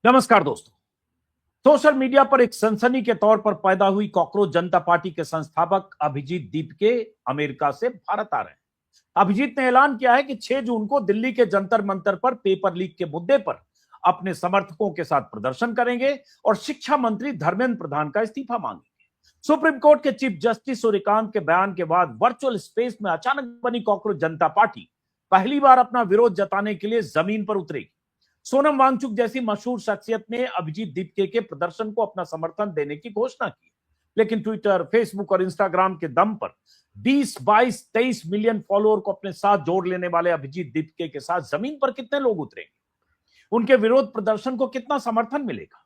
नमस्कार दोस्तों। Social media पर एक सनसनी के तौर पर पैदा हुई कॉकरोच जनता पार्टी के संस्थापक अभिजीत दीपके अमेरिका से भारत आ रहे हैं। अभिजीत ने ऐलान किया है कि 6 जून को दिल्ली के जंतर मंतर पर पेपर लीक के मुद्दे पर अपने समर्थकों के साथ प्रदर्शन करेंगे और शिक्षा मंत्री धर्मेंद्र प्रधान का इस्तीफा मांगेंगे। सुप्रीम कोर्ट के चीफ जस्टिस सूर्यकांत के बयान के बाद वर्चुअल स्पेस में अचानक बनी कॉकरोच जनता पार्टी पहली बार अपना विरोध जताने के लिए जमीन पर उतरेगी। सोनम वांगचुक जैसी मशहूर शख्सियत ने अभिजीत दीपके के प्रदर्शन को अपना समर्थन देने की घोषणा की, लेकिन ट्विटर, फेसबुक और इंस्टाग्राम के दम पर 20, 22, 23 मिलियन फॉलोअर को अपने साथ जोड़ लेने वाले अभिजीत दीपके के साथ जमीन पर कितने लोग उतरेंगे? उनके विरोध प्रदर्शन को कितना समर्थन मिलेगा?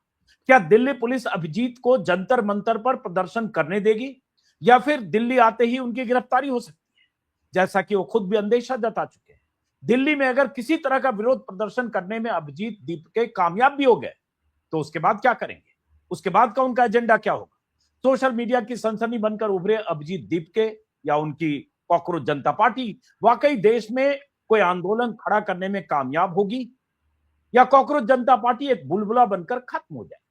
क्या दिल्ली पुलिस अभिजीत को जंतर मंतर पर प्रदर्शन करने देगी या फिर दिल्ली आते ही उनकी गिरफ्तारी हो सकती है, जैसा कि वो खुद भी अंदेशा जता चुके हैं? दिल्ली में अगर किसी तरह का विरोध प्रदर्शन करने में अभिजीत दीपके कामयाब भी हो गए तो उसके बाद क्या करेंगे? उसके बाद का उनका एजेंडा क्या होगा? सोशल मीडिया की सनसनी बनकर उभरे अभिजीत दीपके या उनकी कॉकरोच जनता पार्टी वाकई देश में कोई आंदोलन खड़ा करने में कामयाब होगी या कॉकरोच जनता पार्टी एक बुलबुला बनकर खत्म हो जाए?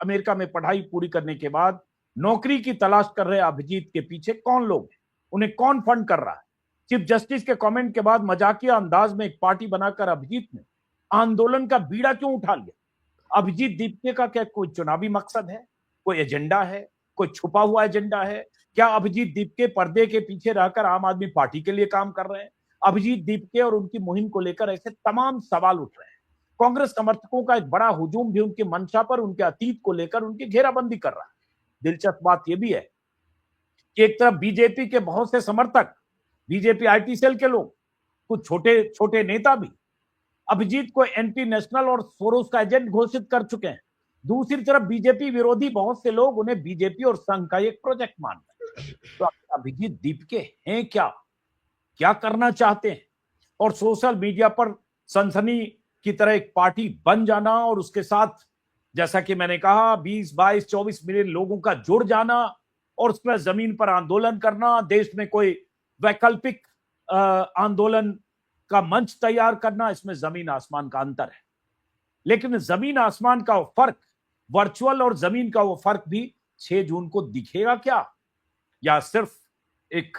अमेरिका में पढ़ाई पूरी करने के बाद नौकरी की तलाश कर रहे अभिजीत के पीछे कौन लोग हैं? उन्हें कौन फंड कर रहा है? चीफ जस्टिस के कमेंट के बाद मजाकिया अंदाज में एक पार्टी बनाकर अभिजीत ने आंदोलन का बीड़ा क्यों उठा लिया? अभिजीत दीपके का क्या कोई चुनावी मकसद है, कोई एजेंडा है, कोई छुपा हुआ एजेंडा है? क्या अभिजीत दीपके पर्दे के पीछे रहकर आम आदमी पार्टी के लिए काम कर रहे हैं? अभिजीत दीपके और उनकी मुहिम को लेकर ऐसे तमाम सवाल उठ रहे हैं। कांग्रेस समर्थकों का एक बड़ा हुजूम भी उनकी मंशा पर, उनके अतीत को लेकर उनकी घेराबंदी कर रहा है। दिलचस्प बात यह भी है कि एक तरफ बीजेपी के बहुत से समर्थक, बीजेपी आईटी सेल के लोग, कुछ छोटे छोटे नेता भी अभिजीत को एंटी नेशनल और सोरोस का एजेंट घोषित कर चुके हैं। दूसरी तरफ बीजेपी विरोधी बहुत से लोग उन्हें बीजेपी और संघ का एक प्रोजेक्ट मान रहे हैं। तो अभिजीत दीपके हैं क्या? क्या करना चाहते हैं? और सोशल मीडिया पर सनसनी की तरह एक पार्टी बन जाना और उसके साथ, जैसा कि मैंने कहा, 20, 22, 24 मिलियन लोगों का जुड़ जाना और उसके बाद जमीन पर आंदोलन करना, देश में कोई वैकल्पिक आंदोलन का मंच तैयार करना, इसमें जमीन आसमान का अंतर है। लेकिन जमीन आसमान का वो फर्क, वर्चुअल और जमीन का वो फर्क भी 6 जून को दिखेगा क्या, या सिर्फ एक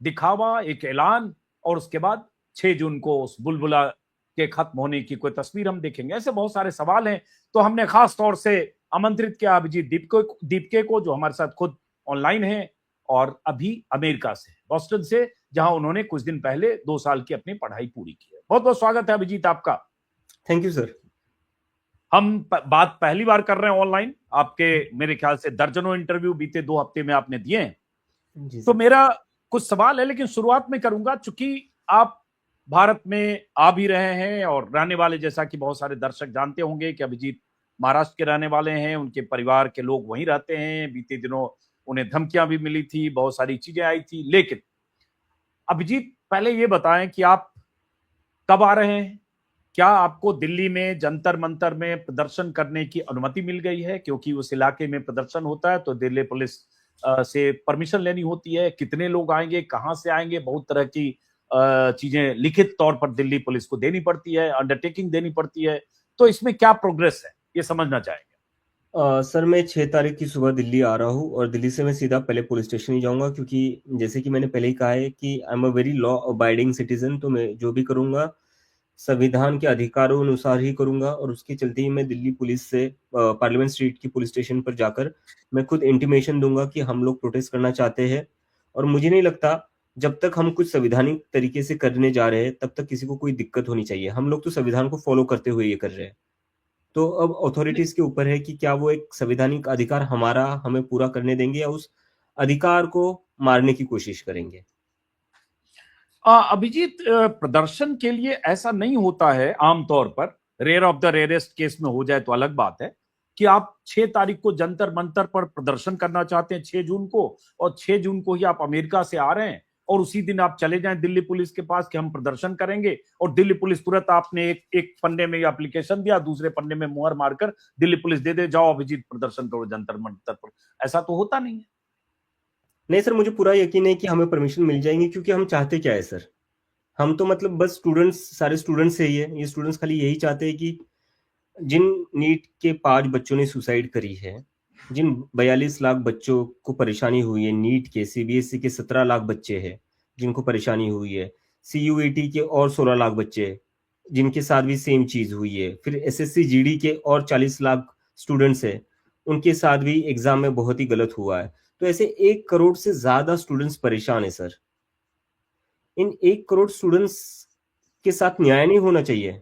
दिखावा, एक ऐलान और उसके बाद 6 जून को उस बुलबुला के खत्म होने की कोई तस्वीर हम देखेंगे? ऐसे बहुत सारे सवाल हैं। तो हमने खास तौर से आमंत्रित किया अभिजीत दीपके को, जो हमारे साथ खुद ऑनलाइन है और अभी अमेरिका से, बॉस्टन से, जहां उन्होंने कुछ दिन पहले 2 साल की अपनी पढ़ाई पूरी की है। बहुत बहुत स्वागत है अभिजीत आपका। Thank you sir. हम बात पहली बार कर रहे हैं ऑनलाइन। आपके मेरे ख्याल से दर्जनों इंटरव्यू बीते 2 हफ्ते में आपने दिए हैं। तो मेरा कुछ सवाल है, लेकिन शुरुआत में करूंगा, चूंकि आप भारत में आ भी रहे हैं और रहने वाले, जैसा कि बहुत सारे दर्शक जानते होंगे कि अभिजीत महाराष्ट्र के रहने वाले हैं, उनके परिवार के लोग वहीं रहते हैं। बीते दिनों उन्हें धमकियां भी मिली थी, बहुत सारी चीजें आई थी। लेकिन अभिजीत, पहले ये बताएं कि आप कब आ रहे हैं? क्या आपको दिल्ली में जंतर मंतर में प्रदर्शन करने की अनुमति मिल गई है? क्योंकि उस इलाके में प्रदर्शन होता है तो दिल्ली पुलिस से परमिशन लेनी होती है। कितने लोग आएंगे, कहां से आएंगे, बहुत तरह की चीजें लिखित तौर पर दिल्ली पुलिस को देनी पड़ती है, अंडरटेकिंग देनी पड़ती है। तो इसमें क्या प्रोग्रेस है, ये समझना चाहेंगे। सर, मैं 6 तारीख की सुबह दिल्ली आ रहा हूँ और दिल्ली से मैं सीधा पहले पुलिस स्टेशन ही जाऊंगा, क्योंकि जैसे कि मैंने पहले ही कहा है कि I am a very law abiding citizen. तो मैं जो भी करूंगा संविधान के अधिकारों अनुसार ही करूंगा, और उसके चलते ही मैं दिल्ली पुलिस से पार्लियामेंट स्ट्रीट की पुलिस स्टेशन पर जाकर मैं खुद इंटीमेशन दूंगा कि हम लोग प्रोटेस्ट करना चाहते हैं। और मुझे नहीं लगता जब तक हम कुछ संवैधानिक तरीके से करने जा रहे हैं तब तक किसी को कोई दिक्कत होनी चाहिए। हम लोग तो संविधान को फॉलो करते हुए ये कर रहे हैं। तो अब अथॉरिटीज के ऊपर है कि क्या वो एक संवैधानिक अधिकार हमारा हमें पूरा करने देंगे या उस अधिकार को मारने की कोशिश करेंगे। अभिजीत, प्रदर्शन के लिए ऐसा नहीं होता है आमतौर पर, rare of the rarest case में हो जाए तो अलग बात है, कि आप 6 तारीख को जंतर मंतर पर प्रदर्शन करना चाहते हैं 6 जून को, और 6 जून को ही आप अमेरिका से आ रहे हैं और उसी दिन आप चले जाएं दिल्ली पुलिस के पास कि हम प्रदर्शन करेंगे, और दिल्ली पुलिस तुरंत, आपने एक पन्ने में एप्लीकेशन दिया, दूसरे पन्ने में मुहर मारकर दिल्ली पुलिस दे जाओ अभिजीत प्रदर्शन करो जंतर मंतर पर। ऐसा तो होता नहीं है। नहीं सर, मुझे पूरा यकीन है कि हमें परमिशन मिल जाएंगी, क्योंकि हम चाहते क्या है सर, हम तो मतलब बस स्टूडेंट्स, सारे स्टूडेंट्स से ही है, ये स्टूडेंट्स खाली यही चाहते हैं कि जिन नीट के 5 बच्चों ने सुसाइड करी है, जिन 42 लाख बच्चों को परेशानी हुई है, नीट के सीबीएसई के 17 लाख बच्चे हैं जिनको परेशानी हुई है, सीयूईटी के और 16 लाख बच्चे जिनके साथ भी सेम चीज हुई है, फिर एसएससी जीडी के और 40 लाख स्टूडेंट्स हैं, उनके साथ भी एग्जाम में बहुत ही गलत हुआ है। तो ऐसे 1 करोड़ से ज्यादा स्टूडेंट्स परेशान है सर। इन 1 करोड़ स्टूडेंट्स के साथ न्याय नहीं होना चाहिए?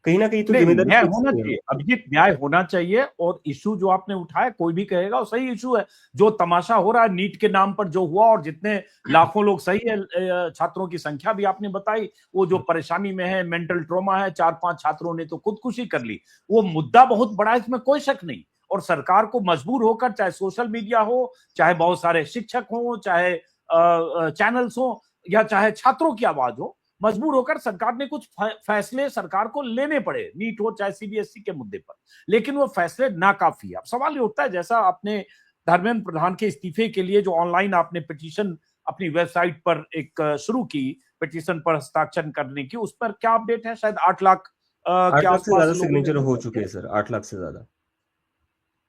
कहीं ना कहीं तो नहीं, जिम्मेदारी न्याय सोच होना सकते हैं। चाहिए अभिजीत, न्याय होना चाहिए। और इशू जो आपने उठाया, कोई भी कहेगा वो सही इशू है। जो तमाशा हो रहा है नीट के नाम पर जो हुआ, और जितने लाखों लोग, सही है, छात्रों की संख्या भी आपने बताई, वो जो परेशानी में है, मेंटल ट्रॉमा है, 4-5 छात्रों ने तो खुदकुशी कर ली, वो मुद्दा बहुत बड़ा है, इसमें कोई शक नहीं। और सरकार को मजबूर होकर, चाहे सोशल मीडिया हो, चाहे बहुत सारे शिक्षक हो, चाहे चैनल्स हो, या चाहे छात्रों की आवाज हो, मजबूर होकर सरकार ने कुछ फैसले सरकार को लेने पड़े, नीट हो चाहे सीबीएसई के मुद्दे पर। लेकिन वो फैसले नाकाफी है। अब सवाल ये उठता है, जैसा आपने धर्मेंद्र प्रधान के इस्तीफे के लिए जो ऑनलाइन आपने पिटीशन अपनी वेबसाइट पर एक शुरू की, पिटीशन पर हस्ताक्षर करने की, उस पर क्या अपडेट है? शायद 8 लाख 8 के लाख से आसपास ज्यादा लोगों ने सिग्नेचर हो हस्ताक्षर चुके हैं किया। सर, 8 लाख से ज्यादा।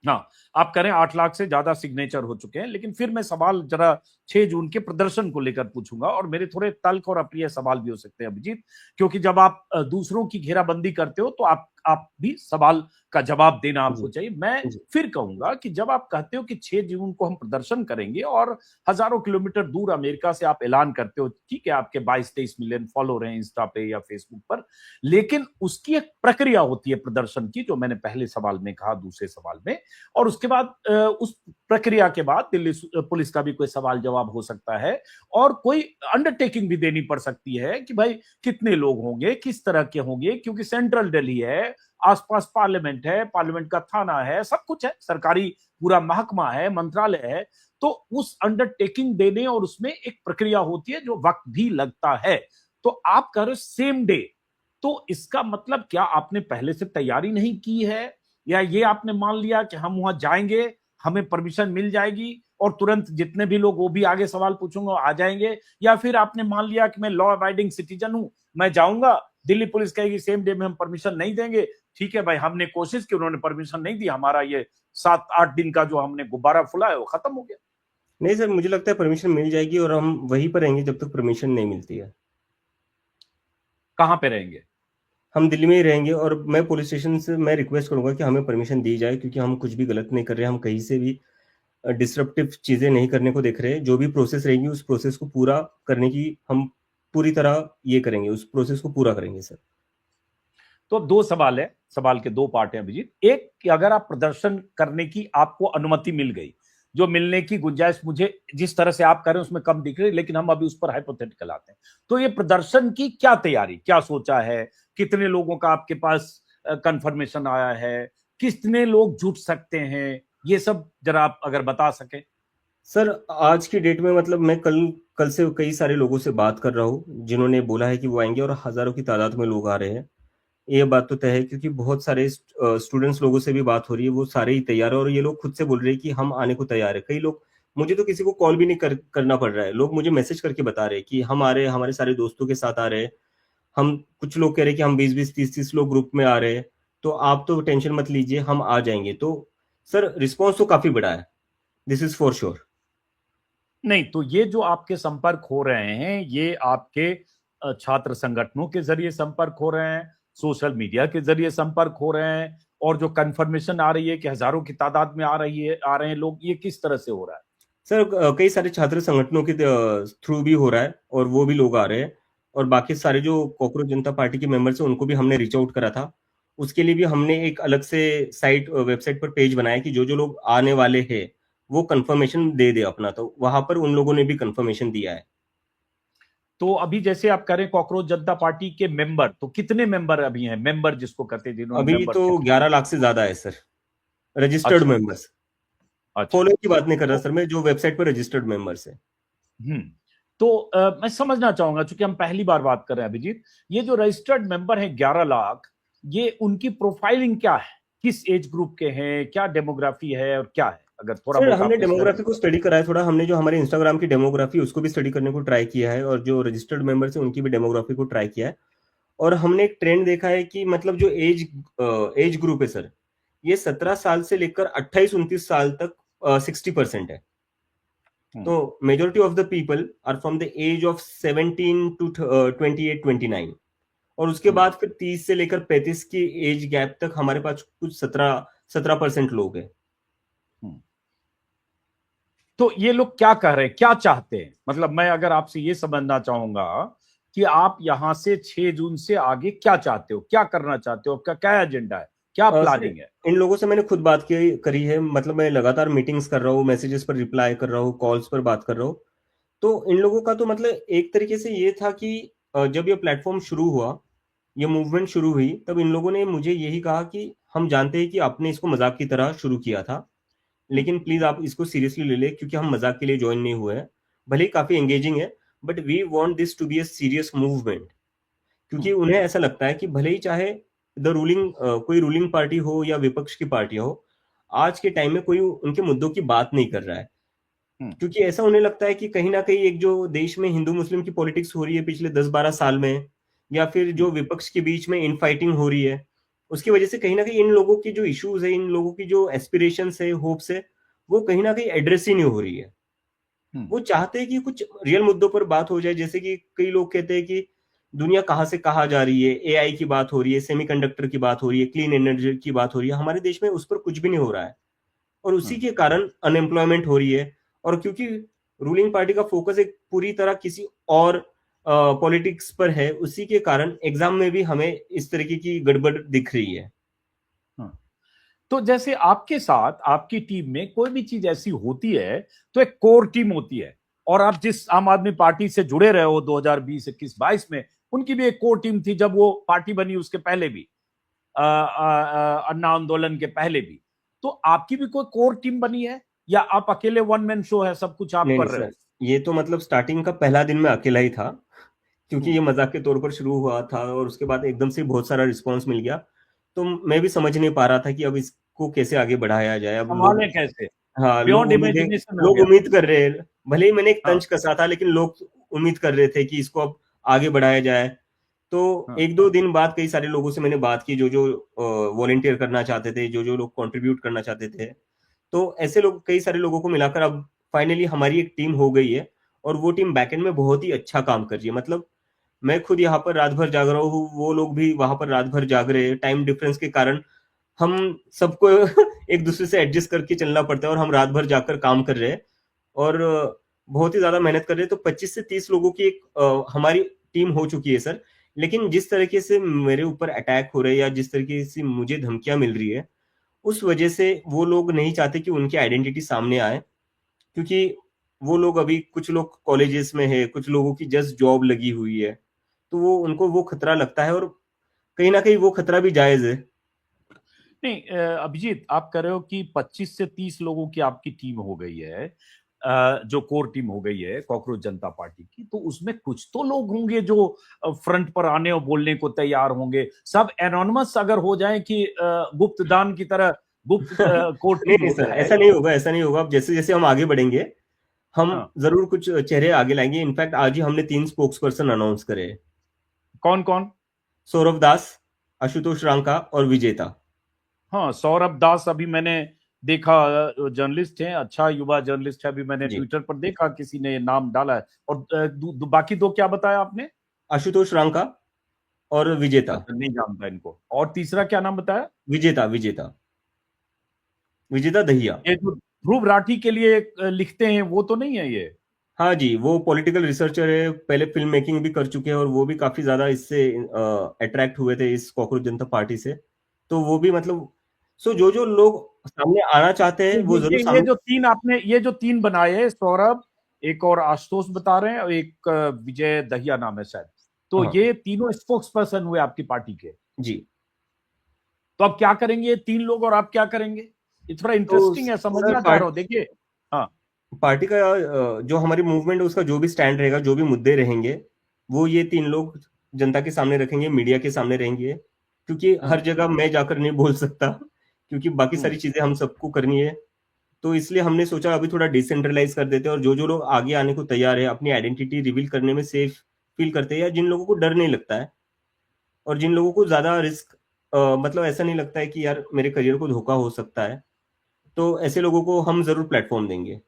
हाँ, आप करें 8 लाख से ज्यादा सिग्नेचर हो चुके हैं। लेकिन फिर मैं सवाल जरा 6 जून के प्रदर्शन को लेकर पूछूंगा, और मेरे थोड़े तल्ख और अप्रिय सवाल भी हो सकते हैं अभिजीत, क्योंकि जब आप दूसरों की घेराबंदी करते हो तो आप भी सवाल का जवाब देना आपको जी चाहिए। मैं जी फिर कहूंगा कि जब आप कहते हो कि 6 जून को हम प्रदर्शन करेंगे, और हजारों किलोमीटर दूर अमेरिका से आप ऐलान करते हो, ठीक है, आपके 22-23 मिलियन फॉलोअर हैं इंस्टा पे या फेसबुक पर, लेकिन उसकी एक प्रक्रिया होती है प्रदर्शन की, जो मैंने पहले सवाल में कहा, दूसरे सवाल में। और उसके बाद उस प्रक्रिया के बाद दिल्ली पुलिस का भी कोई सवाल जवाब हो सकता है, और कोई अंडरटेकिंग भी देनी पड़ सकती है कि भाई कितने लोग होंगे, किस तरह के होंगे, क्योंकि सेंट्रल दिल्ली है, आसपास पार्लियामेंट है, पार्लियामेंट का थाना है, सब कुछ है, सरकारी पूरा महकमा है, मंत्रालय है। तो उस अंडरटेकिंग देने और उसमें एक प्रक्रिया होती है, जो वक्त भी लगता है। तो आप कह रहे हो सेम डे, तो इसका मतलब क्या आपने पहले से तैयारी नहीं की है, या ये आपने मान लिया कि हम वहां जाएंगे, हमें परमिशन मिल जाएगी और तुरंत जितने भी लोग, वो भी आगे सवाल पूछूंगा, आ जाएंगे? या फिर आपने मान लिया कि मैं लॉ अबाइडिंग सिटीजन हूं, मैं जाऊंगा, दिल्ली पुलिस कहेगी सेम डे में हम परमिशन नहीं देंगे, ठीक है भाई, हमने कोशिश की, उन्होंने परमिशन नहीं दी, हमारा ये 7-8 दिन का जो हमने गुब्बारा फुला है वो खत्म हो गया? नहीं सर, मुझे लगता है परमिशन मिल जाएगी और हम वहीं पर रहेंगे जब तक परमिशन नहीं मिलती है। कहां पे रहेंगे? हम दिल्ली में ही रहेंगे, और मैं पुलिस स्टेशन से मैं रिक्वेस्ट करूंगा कि हमें परमिशन दी जाए, क्योंकि हम कुछ भी गलत नहीं कर रहे हैं, हम कहीं से भी डिसरप्टिव चीजें नहीं करने को देख रहे हैं। जो भी प्रोसेस रहेगी उस प्रोसेस को पूरा करने की हम पूरी तरह ये करेंगे, उस प्रोसेस को पूरा करेंगे सर। तो 2 सवाल है, सवाल के 2 पार्ट हैं अभिजीत। एक कि अगर आप प्रदर्शन करने की आपको अनुमति मिल गई, जो मिलने की गुंजाइश मुझे जिस तरह से आप कर रहे हैं उसमें कम दिख रही है, लेकिन हम अभी उस पर हाइपोथेटिकल आते हैं, तो ये प्रदर्शन की क्या तैयारी, क्या सोचा है? कितने लोगों का आपके पास कंफर्मेशन आया है? कितने लोग जुट सकते हैं? ये सब जरा आप अगर बता सकें। सर आज की डेट में मतलब मैं कल कल से कई सारे लोगों से बात कर रहा हूँ जिन्होंने बोला है कि वो आएंगे, और हजारों की तादाद में लोग आ रहे हैं। ये बात तो तय है, क्योंकि बहुत सारे स्टूडेंट्स लोगों से भी बात हो रही है, वो सारे ही तैयार है, और ये लोग खुद से बोल रहे हैं कि हम आने को तैयार है। कई लोग, मुझे तो किसी को कॉल भी नहीं करना पड़ रहा है, लोग मुझे मैसेज करके बता रहे हैं कि हम आ रहे हैं, हमारे सारे दोस्तों के साथ आ रहे हैं। हम कुछ लोग कह रहे हैं कि हम 20-20, 30-30 लोग ग्रुप में आ रहे हैं, तो आप तो टेंशन मत लीजिए, हम आ जाएंगे। तो सर रिस्पॉन्स तो काफी बड़ा है, दिस इज फॉर श्योर। नहीं, तो ये जो आपके संपर्क हो रहे हैं, ये आपके छात्र संगठनों के जरिए संपर्क हो रहे हैं, सोशल मीडिया के जरिए संपर्क हो रहे हैं, और जो कंफर्मेशन आ रही है कि हजारों की तादाद में आ रहे हैं लोग, ये किस तरह से हो रहा है? सर कई सारे छात्र संगठनों के थ्रू भी हो रहा है, और वो भी लोग आ रहे हैं। और बाकी सारे जो कॉकरोच जनता पार्टी के मेंबर्स हैं उनको भी हमने रीच आउट करा था। उसके लिए भी हमने एक अलग से वेबसाइट पर पेज बनाया कि जो जो लोग आने वाले हैं वो कंफर्मेशन दे दे अपना, तो वहां पर उन लोगों ने भी कंफर्मेशन दिया है। तो अभी जैसे आप करें कॉकरोच जनता पार्टी के मेंबर, तो कितने मेंबर अभी हैं, मेंबर जिसको कहते हैं, जिन्होंने अभी तो मेंबरशिप? 11 लाख से ज्यादा है सर, रजिस्टर्ड अच्छा, मेंबर्स। अच्छा। फॉलो की बात नहीं कर रहा तो सर मैं, जो वेबसाइट पर रजिस्टर्ड मेंबर्स है। हम्म तो मैं समझना चाहूंगा, चूंकि हम पहली बार बात कर रहे हैं अभिजीत, ये जो रजिस्टर्ड मेंबर हैं 11 लाख, ये उनकी प्रोफाइलिंग क्या है? किस एज ग्रुप के हैं, क्या डेमोग्राफी है और क्या है? अगर थोड़ा सर बहुत हमने आप इस तरह डेमोग्राफी को से। स्टडी करा है थोड़ा, हमने जो हमारे इंस्टाग्राम की डेमोग्राफी उसको भी स्टडी करने को ट्राई किया है, और जो रजिस्टर्ड मेंबर्स हैं उनकी भी डेमोग्राफी को ट्राई किया है। और हमने एक ट्रेंड देखा है कि मतलब जो एज ग्रुप है सर, ये 17 साल से लेकर 28-29 साल तक 60% है। तो majority of the people are from the age of 17 to 28-29, और उसके बाद फिर 30 से लेकर 35 की एज गैप तक हमारे पास कुछ 17% लोग हैं। तो ये लोग क्या कह रहे हैं, क्या चाहते हैं? मतलब मैं अगर आपसे ये समझना चाहूंगा कि आप यहां से 6 जून से आगे क्या चाहते हो, क्या करना चाहते हो, आपका क्या एजेंडा है, क्या सर, प्लानिंग है? इन लोगों से मैंने खुद बात करी है, मतलब मैं लगातार मीटिंग्स कर रहा हूँ, मैसेजेस पर रिप्लाई कर रहा हूँ, कॉल्स पर बात कर रहा हूँ। तो इन लोगों का तो मतलब एक तरीके से ये था कि जब ये प्लेटफॉर्म शुरू हुआ, ये मूवमेंट शुरू हुई, तब इन लोगों ने मुझे यही कहा कि हम जानते हैं कि आपने इसको मजाक की तरह शुरू किया था, लेकिन प्लीज आप इसको सीरियसली ले ले, क्योंकि हम मजाक के लिए ज्वाइन नहीं हुए हैं। भले ही काफी एंगेजिंग है, but we want this to be a serious movement. क्योंकि उन्हें ऐसा लगता है कि भले ही चाहे कोई रूलिंग पार्टी हो या विपक्ष की पार्टी हो, आज के टाइम में कोई उनके मुद्दों की बात नहीं कर रहा है। क्योंकि ऐसा उन्हें लगता है कि कहीं ना कहीं एक जो देश में हिंदू मुस्लिम की पॉलिटिक्स हो रही है पिछले 10-12 साल में, या फिर जो विपक्ष के बीच में इनफाइटिंग हो रही है, उसकी वजह से कहीं ना कहीं इन लोगों की जो इश्यूज है, इन लोगों की जो एस्पिरेशंस है, होप्स है, वो कहीं ना कहीं एड्रेस ही नहीं हो रही है। वो चाहते हैं कि कुछ रियल मुद्दों पर बात हो जाए, जैसे कि कई लोग कहते हैं कि दुनिया कहाँ से कहाँ जा रही है, एआई की बात हो रही है, सेमीकंडक्टर की बात हो रही है, क्लीन एनर्जी की बात हो रही है, हमारे देश में उस पर कुछ भी नहीं हो रहा है, और उसी के कारण अनएम्प्लॉयमेंट हो रही है। और क्योंकि रूलिंग पार्टी का फोकस एक पूरी तरह किसी और पॉलिटिक्स पर है, उसी के कारण एग्जाम में भी हमें इस तरीके की गड़बड़ दिख रही है। तो जैसे आपके साथ आपकी टीम में कोई भी चीज ऐसी होती है तो एक कोर टीम होती है, और आप जिस आम आदमी पार्टी से जुड़े रहे हो 2020, 21, 22 में, उनकी भी एक कोर टीम थी जब वो पार्टी बनी, उसके पहले भी अन्ना आंदोलन के पहले भी। तो आपकी भी कोई कोर टीम बनी है या आप अकेले वन मैन शो है, सब कुछ आप नहीं नहीं कर रहे सर, हो? ये तो मतलब स्टार्टिंग का पहला दिन मैं अकेला ही था, क्योंकि ये मजाक के तौर पर शुरू हुआ था, और उसके बाद एकदम से बहुत सारा रिस्पांस मिल गया। तो मैं भी समझ नहीं पा रहा था कि अब इसको कैसे आगे बढ़ाया जाए। अब लोग, संभालें कैसे? हाँ, बियॉन्ड इमेजिनेशन हो लोग गया। उम्मीद कर रहे हैं, भले ही मैंने एक हाँ, तंज कसा था, लेकिन लोग उम्मीद कर रहे थे कि इसको अब आगे बढ़ाया जाए। तो हाँ, 1-2 दिन बाद कई सारे लोगों से मैंने बात की, जो जो वॉलेंटियर करना चाहते थे, जो जो लोग कंट्रीब्यूट करना चाहते थे। तो ऐसे लोग, कई सारे लोगों को मिलाकर अब फाइनली हमारी एक टीम हो गई है, और वो टीम बैकएंड में बहुत ही अच्छा काम कर रही है। मतलब मैं खुद यहाँ पर रात भर जाग रहा हूँ, वो लोग भी वहां पर रात भर जाग रहे हैं। टाइम डिफरेंस के कारण हम सबको एक दूसरे से एडजस्ट करके चलना पड़ता है, और हम रात भर जाकर काम कर रहे हैं, और बहुत ही ज्यादा मेहनत कर रहे हैं। तो 25 से 30 लोगों की एक हमारी टीम हो चुकी है सर। लेकिन जिस तरीके से मेरे ऊपर अटैक हो रहे हैं, या जिस तरीके से मुझे धमकियां मिल रही है, उस वजह से वो लोग नहीं चाहते कि उनकी आइडेंटिटी सामने आए। क्योंकि वो लोग अभी, कुछ लोग कॉलेजेस में है, कुछ लोगों की जस्ट जॉब लगी हुई है, तो वो उनको वो खतरा लगता है, और कहीं ना कहीं वो खतरा भी जायज है। नहीं अभिजीत, आप कह रहे हो कि 25 से 30 लोगों की आपकी टीम हो गई है, जो कोर टीम हो गई है कॉकरोच जनता पार्टी की, तो उसमें कुछ तो लोग होंगे जो फ्रंट पर आने और बोलने को तैयार होंगे। सब एनोनिमस अगर हो जाए कि गुप्त दान की तरह गुप्त कोर नहीं टीम नहीं सर, होता है। ऐसा नहीं होगा, ऐसा नहीं होगा। अब जैसे जैसे हम आगे बढ़ेंगे, हम हाँ, जरूर कुछ चेहरे आगे लाएंगे। इनफैक्ट आज ही हमने 3 स्पोक्स पर्सन अनाउंस करे हैं। कौन कौन? सौरभ दास, आशुतोष रांका और विजेता। हाँ, सौरभ दास अभी मैंने देखा, जर्नलिस्ट हैं, अच्छा युवा जर्नलिस्ट है, अभी मैंने जी। ट्विटर पर देखा किसी ने नाम डाला है। और बाकी दो क्या बताया आपने? आशुतोष रांका और विजेता। अच्छा, नहीं जानता इनको। और तीसरा क्या नाम बताया? विजेता विजेता विजेता दहिया। ये जो ध्रुव राठी के लिए लिखते हैं वो तो नहीं है ये? हाँ जी, वो पॉलिटिकल रिसर्चर है, पहले फिल्म मेकिंग भी कर चुके हैं, और वो भी काफी ज्यादा इससे अट्रैक्ट हुए थे, इस कॉकरोच जनता पार्टी से। तो वो भी मतलब, सो जो जो लोग सामने आना चाहते हैं, वो जरूर ये सामने। जो तीन आपने, ये जो तीन बनाए हैं, सौरभ, एक और आशुतोष बता रहे हैं, और एक विजय दहिया नाम है शायद, तो हाँ ये तीनों स्पोक्स पर्सन हुए आपकी पार्टी के। जी। तो अब क्या करेंगे ये तीन लोग और आप क्या करेंगे? ये थोड़ा तो इंटरेस्टिंग है, सर, समझना चाह रहा हूं, देखिए। हाँ, पार्टी का जो हमारी मूवमेंट है, उसका जो भी स्टैंड रहेगा, जो भी मुद्दे रहेंगे, वो ये 3 लोग जनता के सामने रखेंगे, मीडिया के सामने रहेंगे। क्योंकि हर हाँ, जगह मैं जाकर नहीं बोल सकता, क्योंकि बाकी हम्म, सारी चीजें हम सबको करनी है। तो इसलिए हमने सोचा अभी थोड़ा डिसेंट्रलाइज कर देते हैं, और जो जो लोग आगे आने को तैयार है, अपनी आइडेंटिटी रिवील करने में सेफ फील करते हैं, या जिन लोगों को डर नहीं लगता है, और जिन लोगों को ज्यादा रिस्क मतलब ऐसा नहीं लगता है कि यार मेरे करियर को धोखा हो सकता है, तो ऐसे लोगों को हम जरूर प्लेटफॉर्म देंगे।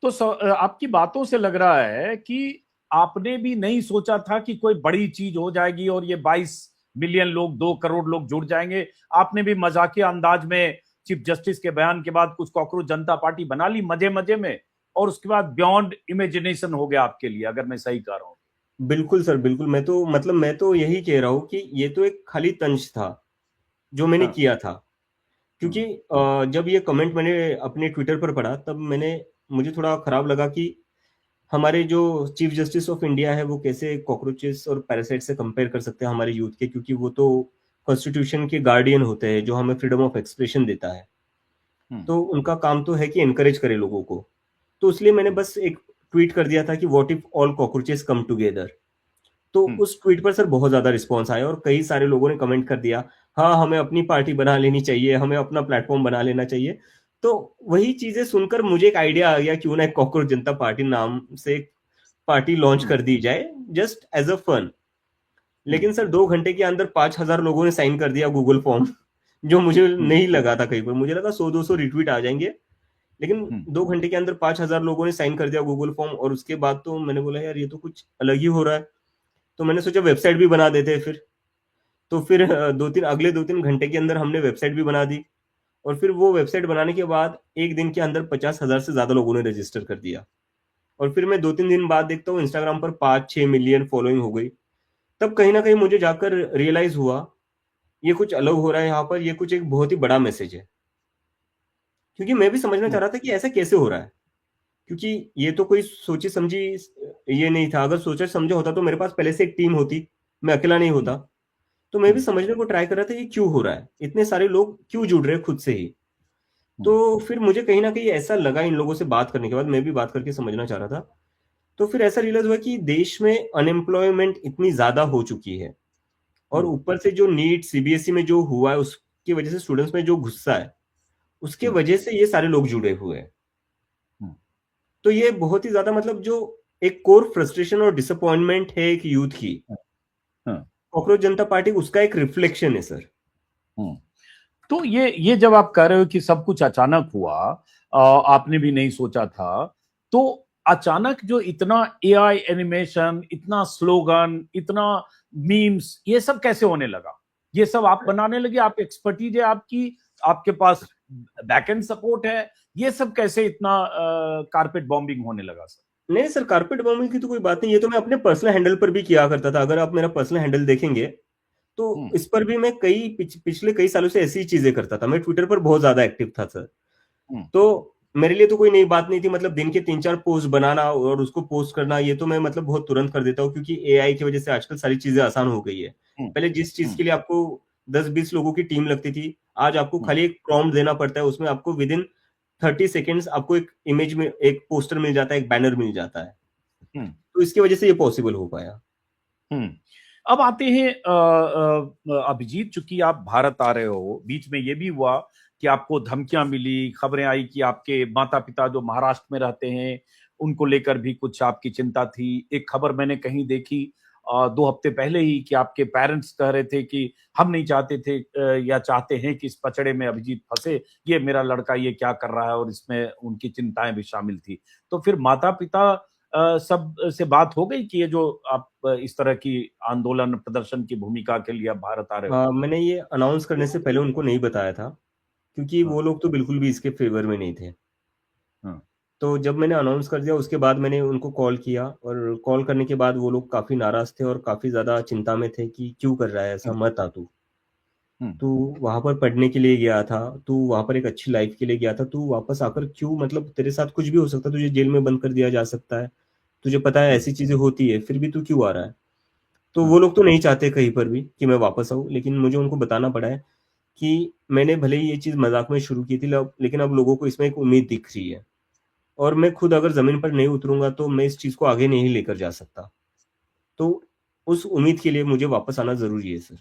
तो आपकी बातों से लग रहा है कि आपने भी नहीं सोचा था कि कोई बड़ी चीज हो जाएगी और ये 22 मिलियन लोग, 2 करोड़ लोग जुड़ जाएंगे। आपने भी मजाकिया अंदाज में चीफ जस्टिस के बयान के बाद कुछ कॉकरोच जनता पार्टी बना ली मजे मजे में, और उसके बाद बियॉन्ड इमेजिनेशन हो गया आपके लिए, अगर मैं सही कह रहा हूं। बिल्कुल सर, बिल्कुल। मैं तो यही कह रहा हूँ कि ये तो एक खाली तंज था जो मैंने हाँ। किया था। क्योंकि हम्म। जब ये कमेंट मैंने अपने ट्विटर पर पढ़ा, तब मुझे थोड़ा खराब लगा कि हमारे जो चीफ जस्टिस ऑफ इंडिया है वो कैसे कॉकरोचेस और पैरासाइट से कंपेयर कर सकते हैं हमारे यूथ के, क्योंकि वो तो कॉन्स्टिट्यूशन के गार्डियन होते हैं जो हमें फ्रीडम ऑफ एक्सप्रेशन देता है। हम्म। तो उनका काम तो है कि एनकरेज करे लोगों को। तो इसलिए मैंने बस एक ट्वीट कर दिया था कि what if all cockroaches come together. तो हम्म। उस ट्वीट पर सर बहुत ज्यादा रिस्पॉन्स आया और कई सारे लोगों ने कमेंट कर दिया, हाँ हमें अपनी पार्टी बना लेनी चाहिए, हमें अपना प्लेटफॉर्म बना लेना चाहिए। तो वही चीजें सुनकर मुझे एक आइडिया आ गया, क्यों ना एक कॉकरोच जनता पार्टी नाम से एक पार्टी लॉन्च हम्म। कर दी जाए, जस्ट एज अ फन। हम्म। लेकिन सर 2 घंटे के अंदर 5,000 लोगों ने साइन कर दिया गूगल फॉर्म। जो मुझे हम्म। नहीं लगा था, कहीं पर मुझे लगा 100-200 रिट्वीट आ जाएंगे। लेकिन हम्म। 2 घंटे के अंदर 5,000 लोगों ने साइन कर दिया गूगल फॉर्म, और उसके बाद तो मैंने बोला यार ये तो कुछ अलग ही हो रहा है। तो मैंने सोचा वेबसाइट भी बना देते हैं फिर। तो फिर अगले 2-3 घंटे के अंदर हमने वेबसाइट भी बना दी। और फिर वो वेबसाइट बनाने के बाद एक दिन के अंदर 50,000 से ज्यादा लोगों ने रजिस्टर कर दिया। और फिर मैं 2-3 दिन बाद देखता हूँ इंस्टाग्राम पर 5-6 मिलियन फॉलोइंग हो गई। तब कहीं ना कहीं मुझे जाकर रियलाइज हुआ ये कुछ अलग हो रहा है यहाँ पर, ये कुछ एक बहुत ही बड़ा मैसेज है। क्योंकि मैं भी समझना चाह रहा था कि ऐसा कैसे हो रहा है, क्योंकि ये तो कोई सोची समझी ये नहीं था। अगर सोचा समझा होता तो मेरे पास पहले से एक टीम होती, मैं अकेला नहीं हम्म। होता। तो मैं भी हम्म। समझने को ट्राई कर रहा था ये क्यों हो रहा है, इतने सारे लोग क्यों जुड़ रहे हैं खुद से ही। हम्म। तो फिर मुझे कहीं ना कहीं ऐसा लगा, इन लोगों से बात करने के बाद, मैं भी बात करके समझना चाह रहा था। तो फिर ऐसा रियलाइज हुआ कि देश में अनएम्प्लॉयमेंट इतनी ज्यादा हो चुकी है, और हम्म। ऊपर से जो नीट सीबीएसई में जो हुआ है उसकी वजह से स्टूडेंट्स में जो गुस्सा है, उसके हम्म। वजह से ये सारे लोग जुड़े हुए हैं। हम्म। तो ये बहुत ही ज्यादा मतलब जो एक कोर फ्रस्ट्रेशन और डिसअपॉइंटमेंट है एक यूथ की, हम्म। कॉकरोच जनता पार्टी उसका एक रिफ्लेक्शन है सर। हम्म। तो ये जब आप कह रहे हो कि सब कुछ अचानक हुआ, आपने भी नहीं सोचा था, तो अचानक जो इतना एआई एनिमेशन, इतना स्लोगन, इतना मीम्स, ये सब कैसे होने लगा? ये सब आप बनाने लगे? आप एक्सपर्टीज है आपकी, आपके पास बैकएंड सपोर्ट है, ये सब कैसे इतना कारपेट बॉम्बिंग होने लगा सर? नहीं सर, कारपेट बॉम्बिंग की तो कोई बात नहीं, ये तो मैं अपने पर्सनल हैंडल पर भी किया करता था। अगर आप मेरा पर्सनल हैंडल देखेंगे तो हम्म। इस पर भी मैं पिछले कई सालों से ऐसी ही चीजें करता था। मैं ट्विटर पर बहुत ज्यादा एक्टिव था सर। हम्म। तो मेरे लिए तो कोई नई बात नहीं थी, मतलब दिन के 3-4 पोस्ट बनाना और उसको पोस्ट करना, ये तो मैं मतलब बहुत तुरंत कर देता हूँ, क्योंकि एआई की वजह से आजकल सारी चीजें आसान हो गई है। हम्म। पहले जिस चीज हम्म। के लिए आपको 10-20 लोगों की टीम लगती थी, आज आपको हम्म। खाली एक प्रॉम्प्ट देना पड़ता है, उसमें आपको विद इन 30 सेकेंड्स आपको एक इमेज में एक पोस्टर मिल जाता है, एक बैनर मिल जाता है। हम्म। तो इसकी वजह से ये पॉसिबल हो पाया। हम्म। अब आते हैं अभिजीत, चूंकि आप भारत आ रहे हो, बीच में ये भी हुआ कि आपको धमकियां मिली, खबरें आई कि आपके माता पिता जो महाराष्ट्र में रहते हैं उनको लेकर भी कुछ आपकी चिंता थी। एक खबर मैंने कहीं देखी 2 हफ्ते पहले ही कि आपके पेरेंट्स कह रहे थे कि हम नहीं चाहते थे या चाहते हैं कि इस पचड़े में अभिजीत फंसे, ये मेरा लड़का ये क्या कर रहा है, और इसमें उनकी चिंताएं भी शामिल थी। तो फिर माता पिता सब से बात हो गई कि ये जो आप इस तरह की आंदोलन प्रदर्शन की भूमिका के लिए आप भारत आ रहे हो? मैंने ये अनाउंस करने से पहले उनको नहीं बताया था, क्योंकि हाँ। वो लोग तो बिल्कुल भी इसके फेवर में नहीं थे। हाँ। तो जब मैंने अनाउंस कर दिया उसके बाद मैंने उनको कॉल किया, और कॉल करने के बाद वो लोग काफी नाराज थे और काफी ज्यादा चिंता में थे कि क्यों कर रहा है ऐसा, हम्म। मत आ तू। हम्म। तू वहां पर पढ़ने के लिए गया था, तू वहां पर एक अच्छी लाइफ के लिए गया था, तू वापस आकर क्यों, मतलब तेरे साथ कुछ भी हो सकता है, तुझे जेल में बंद कर दिया जा सकता है, तुझे पता है हम्म। ऐसी चीजें होती है, फिर भी तू क्यों आ रहा है। तो वो हाँ। लोग तो नहीं चाहते कहीं पर भी कि मैं वापस आऊं, लेकिन मुझे उनको बताना पड़ा है कि मैंने भले ही ये चीज मजाक में शुरू की थी, लेकिन अब लोगों को इसमें एक उम्मीद दिख रही है, और मैं खुद अगर जमीन पर नहीं उतरूंगा तो मैं इस चीज को आगे नहीं लेकर जा सकता। तो उस उम्मीद के लिए मुझे वापस आना जरूरी है सर।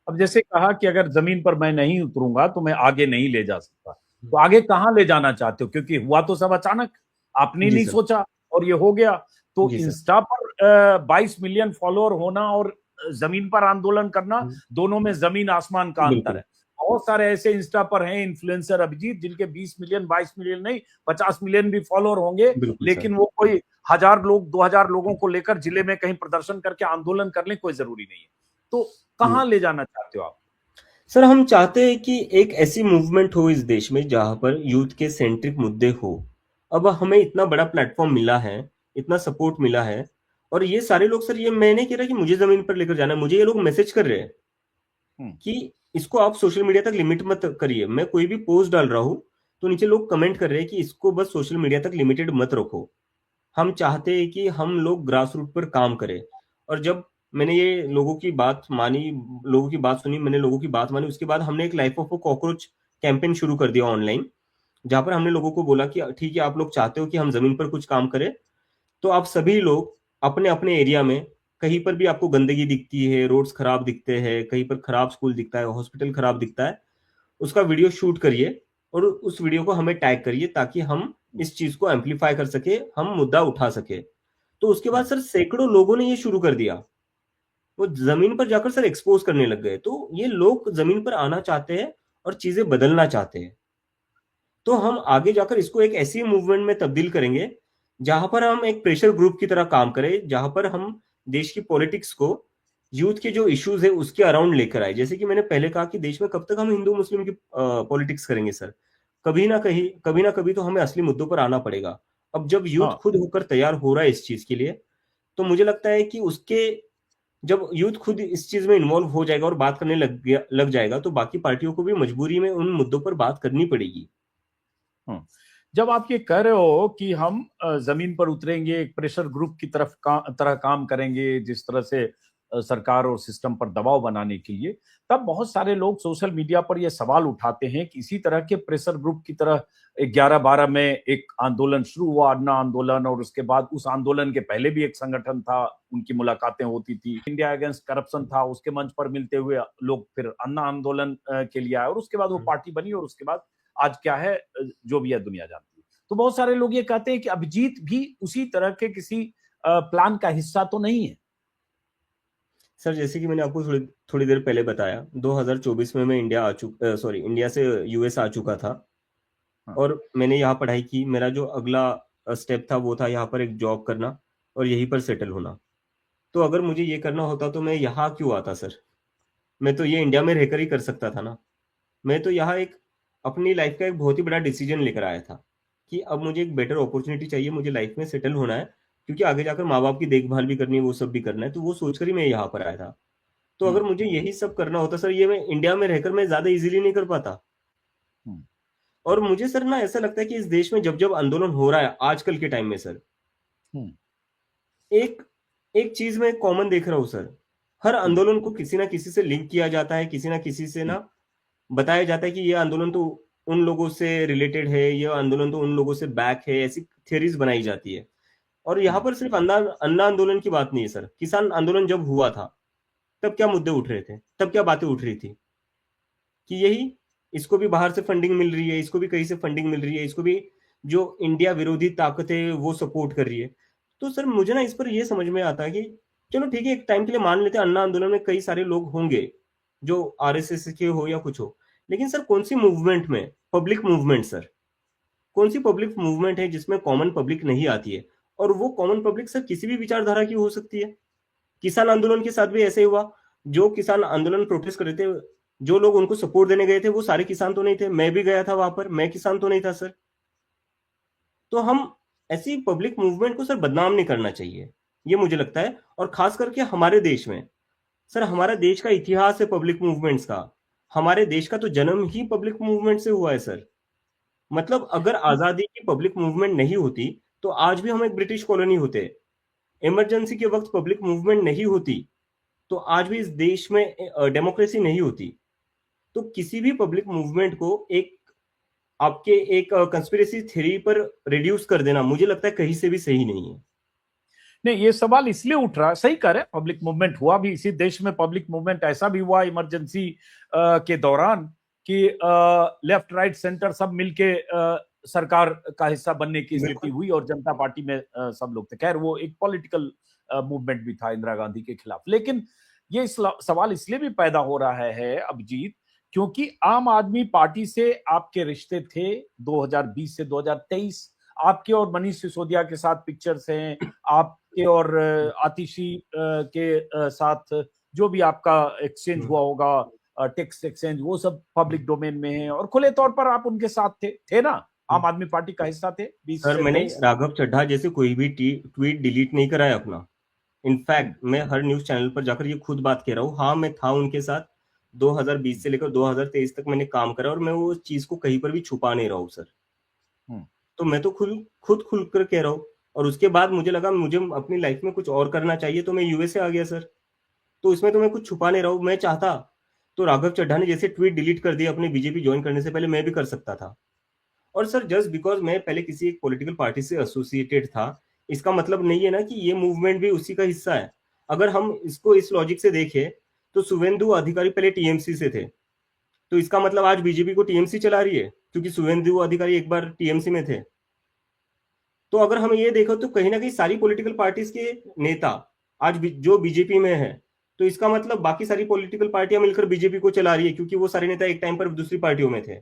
अब जैसे कहा कि अगर जमीन पर मैं नहीं उतरूंगा तो मैं आगे नहीं ले जा सकता, तो आगे कहाँ ले जाना चाहते हो? क्योंकि हुआ तो सब अचानक, आपने जी नहीं सर। सोचा और ये हो गया। तो जी सर। इंस्टा पर 22 मिलियन फॉलोअर होना और जमीन पर आंदोलन करना, दोनों में जमीन आसमान का अंतर बिल्कुल है। बहुत सारे ऐसे इंस्टा पर हैं इन्फ्लुएंसर अभिजीत, जिनके 20 मिलियन 22 मिलियन नहीं 50 मिलियन भी फॉलोअर होंगे, बिल्कुल सर। लेकिन वो कोई 1000 लोग 2000 लोगों को लेकर जिले में कहीं प्रदर्शन करके आंदोलन कर लें, कोई जरूरी नहीं है। तो कहां ले जाना चाहते हो आप? सर हम चाहते हैं कि एक ऐसी मूवमेंट हो इस देश में जहां पर यूथ के सेंट्रिक मुद्दे हो। अब हमें इतना बड़ा प्लेटफॉर्म मिला है, इतना सपोर्ट मिला है, और ये सारे लोग सर, ये मैं नहीं कह रहा कि मुझे जमीन पर लेकर जाना है, मुझे ये लोग मैसेज कर रहे हैं कि इसको आप सोशल मीडिया तक लिमिट मत करिए। मैं कोई भी पोस्ट डाल रहा हूं तो नीचे लोग कमेंट कर रहे हैं कि इसको बस सोशल मीडिया तक लिमिटेड मत रखो। हम चाहते हैं कि हम लोग ग्रास रूट पर काम करें। और जब मैंने ये लोगों की बात मानी, लोगों की बात सुनी, मैंने लोगों की बात मानी, उसके बाद हमने एक life of a cockroach campaign शुरू कर दिया ऑनलाइन, जहां पर हमने लोगों को बोला कि ठीक है, आप लोग चाहते हो कि हम जमीन पर कुछ काम करें, तो आप सभी लोग अपने अपने एरिया में कहीं पर भी आपको गंदगी दिखती है, रोड्स खराब दिखते हैं, कहीं पर खराब स्कूल दिखता है, हॉस्पिटल खराब दिखता है, उसका वीडियो शूट करिए और उस वीडियो को हमें टैग करिए ताकि हम इस चीज को एम्पलीफाई कर सके, हम मुद्दा उठा सके। तो उसके बाद सर सैकड़ों लोगों ने ये शुरू कर दिया, वो जमीन पर जाकर सर एक्सपोज करने लग गए। तो ये लोग जमीन पर आना चाहते हैं और चीजें बदलना चाहते हैं। तो हम आगे जाकर इसको एक ऐसी मूवमेंट में तब्दील करेंगे जहां पर हम एक प्रेशर ग्रुप की तरह काम करें, जहां पर हम देश की पॉलिटिक्स को यूथ के जो इश्यूज है उसके अराउंड लेकर आए। जैसे कि मैंने पहले कहा कि देश में कब तक हम हिंदू मुस्लिम की पॉलिटिक्स करेंगे सर, कभी ना कभी तो हमें असली मुद्दों पर आना पड़ेगा। अब जब यूथ खुद होकर तैयार हो रहा है इस चीज के लिए, तो मुझे लगता है कि उसके जब यूथ खुद इस चीज में इन्वॉल्व हो जाएगा और बात करने लग जाएगा, तो बाकी पार्टियों को भी मजबूरी में उन मुद्दों पर बात करनी पड़ेगी। जब आप ये कह रहे हो कि हम जमीन पर उतरेंगे, एक प्रेशर ग्रुप की तरह काम करेंगे, जिस तरह से सरकार और सिस्टम पर दबाव बनाने के लिए, तब बहुत सारे लोग सोशल मीडिया पर यह सवाल उठाते हैं कि इसी तरह के प्रेशर ग्रुप की तरह 11/12 में एक आंदोलन शुरू हुआ, अन्ना आंदोलन, और उसके बाद उस आंदोलन के पहले भी एक संगठन था, उनकी मुलाकातें होती थी, इंडिया अगेंस्ट करप्शन था, उसके मंच पर मिलते हुए लोग फिर अन्ना आंदोलन के लिए आए, और उसके बाद वो पार्टी बनी, और उसके बाद आज क्या है जो भी है दुनिया जानती है। तो बहुत सारे लोग ये कहते हैं कि अभिजीत भी उसी तरह के किसी प्लान का हिस्सा तो नहीं है। सर जैसे कि मैंने आपको थोड़ी देर पहले बताया, 2024 में मैं इंडिया से यूएस आ चुका था। और मैंने यहाँ पढ़ाई की। मेरा जो अगला स्टेप था वो था यहाँ पर एक जॉब करना और यहीं पर सेटल होना। तो अगर मुझे ये करना होता तो मैं यहाँ क्यों आता सर? मैं तो ये इंडिया में रहकर ही कर सकता था ना। मैं तो यहाँ एक अपनी लाइफ का एक बहुत ही बड़ा डिसीजन लेकर आया था कि अब मुझे एक बेटर अपॉर्चुनिटी चाहिए, मुझे लाइफ में सेटल होना है, क्योंकि आगे जाकर माँ बाप की देखभाल भी करनी है, वो सब भी करना है। तो वो सोचकर ही मैं यहाँ पर आया था। तो अगर मुझे यही सब करना होता सर, ये मैं इंडिया में रहकर मैं ज्यादा इजीली नहीं कर पाता। और मुझे सर ना ऐसा लगता है कि इस देश में जब जब आंदोलन हो रहा है आजकल के टाइम में सर, एक एक चीज मैं कॉमन देख रहा हूं सर, हर आंदोलन को किसी ना किसी से लिंक किया जाता है, किसी ना किसी से ना बताया जाता है कि ये आंदोलन तो उन लोगों से रिलेटेड है, ये आंदोलन तो उन लोगों से बैक है, ऐसी थियरीज बनाई जाती है। और यहाँ पर सिर्फ अन्ना आंदोलन की बात नहीं है सर, किसान आंदोलन जब हुआ था तब क्या मुद्दे उठ रहे थे, तब क्या बातें उठ रही थी कि यही, इसको भी बाहर से फंडिंग मिल रही है, इसको भी कहीं से फंडिंग मिल रही है, इसको भी जो इंडिया विरोधी ताकत है वो सपोर्ट कर रही है। तो सर मुझे ना इस पर ये समझ में आता है कि चलो ठीक है, एक टाइम के लिए मान लेते हैं अन्ना आंदोलन में कई सारे लोग होंगे जो आरएसएस के हो या कुछ हो, लेकिन सर कौन सी मूवमेंट में, पब्लिक मूवमेंट सर, कौन सी पब्लिक मूवमेंट है जिसमें कॉमन पब्लिक नहीं आती है? और वो कॉमन पब्लिक सर किसी भी विचारधारा की हो सकती है। किसान आंदोलन के साथ भी ऐसे ही हुआ। जो किसान आंदोलन प्रोटेस्ट कर रहे थे, जो लोग उनको सपोर्ट देने गए थे वो सारे किसान तो नहीं थे। मैं भी गया था वहां पर, मैं किसान तो नहीं था सर। तो हम ऐसी पब्लिक मूवमेंट को सर बदनाम नहीं करना चाहिए, ये मुझे लगता है। और खास करके हमारे देश में सर, हमारा देश का इतिहास है पब्लिक मूवमेंट्स का। हमारे देश का तो जन्म ही पब्लिक मूवमेंट से हुआ है सर। मतलब अगर आजादी की पब्लिक मूवमेंट नहीं होती तो आज भी हम एक ब्रिटिश कॉलोनी होते। इमरजेंसी के वक्त पब्लिक मूवमेंट नहीं होती तो आज भी इस देश में डेमोक्रेसी नहीं होती। तो किसी भी पब्लिक मूवमेंट को एक आपके एक कंस्पिरेसी थ्योरी पर रिड्यूस कर देना मुझे लगता है कहीं से भी सही नहीं है। नहीं, ये सवाल इसलिए उठ रहा है, सही कह रहे, पब्लिक मूवमेंट हुआ भी इसी देश में, पब्लिक मूवमेंट ऐसा भी हुआ इमरजेंसी के दौरान कि लेफ्ट राइट सेंटर सब मिलके सरकार का हिस्सा बनने की स्थिति हुई, और जनता पार्टी में सब लोग थे। खैर वो एक पॉलिटिकल मूवमेंट भी था इंदिरा गांधी के खिलाफ। लेकिन ये सवाल इसलिए भी पैदा हो रहा है अभिजीत, क्योंकि आम आदमी पार्टी से आपके रिश्ते थे 2020 से 2023। आपके और मनीष सिसोदिया के साथ पिक्चर्स हैं, आपके और आतिशी के साथ जो भी आपका एक्सचेंज हुआ होगा, टेक्स्ट एक्सचेंज, वो सब पब्लिक डोमेन में है और खुले तौर पर आप उनके साथ थे ना, आम आदमी पार्टी का हिस्सा थे 20 सर से मैंने 23। राघव चड्ढा जैसे कोई भी ट्वीट डिलीट नहीं करा है अपना। इनफैक्ट मैं हर न्यूज चैनल पर जाकर ये खुद बात कह रहा हूँ, हाँ मैं था उनके साथ 2020 से लेकर 2023 तक मैंने काम करा और मैं वो चीज को कहीं पर भी छुपा नहीं रहा हूँ सर। तो मैं तो खुद खुल कर कह रहा हूँ। और उसके बाद मुझे लगा मुझे अपनी लाइफ में कुछ और करना चाहिए, तो मैं यूएसए आ गया सर। तो इसमें तो मैं कुछ छुपा नहीं रहा हूँ। मैं चाहता तो राघव चड्ढा ने जैसे ट्वीट डिलीट कर दिया अपने बीजेपी ज्वाइन करने से पहले, मैं भी कर सकता था। और सर जस्ट बिकॉज मैं पहले किसी एक पॉलिटिकल पार्टी से एसोसिएटेड था, इसका मतलब नहीं है ना कि ये मूवमेंट भी उसी का हिस्सा है। अगर हम इसको इस लॉजिक से देखें तो शुभेंदु अधिकारी पहले टीएमसी से थे, तो इसका मतलब आज बीजेपी को टीएमसी चला रही है क्योंकि शुभेंदु अधिकारी एक बार टीएमसी में थे। तो अगर हम ये देखो तो कहीं ना कहीं सारी पॉलिटिकल पार्टीज के नेता आज जो बीजेपी में है, तो इसका मतलब बाकी सारी पॉलिटिकल पार्टियां मिलकर बीजेपी को चला रही है क्योंकि वो सारे नेता एक टाइम पर दूसरी पार्टियों में थे।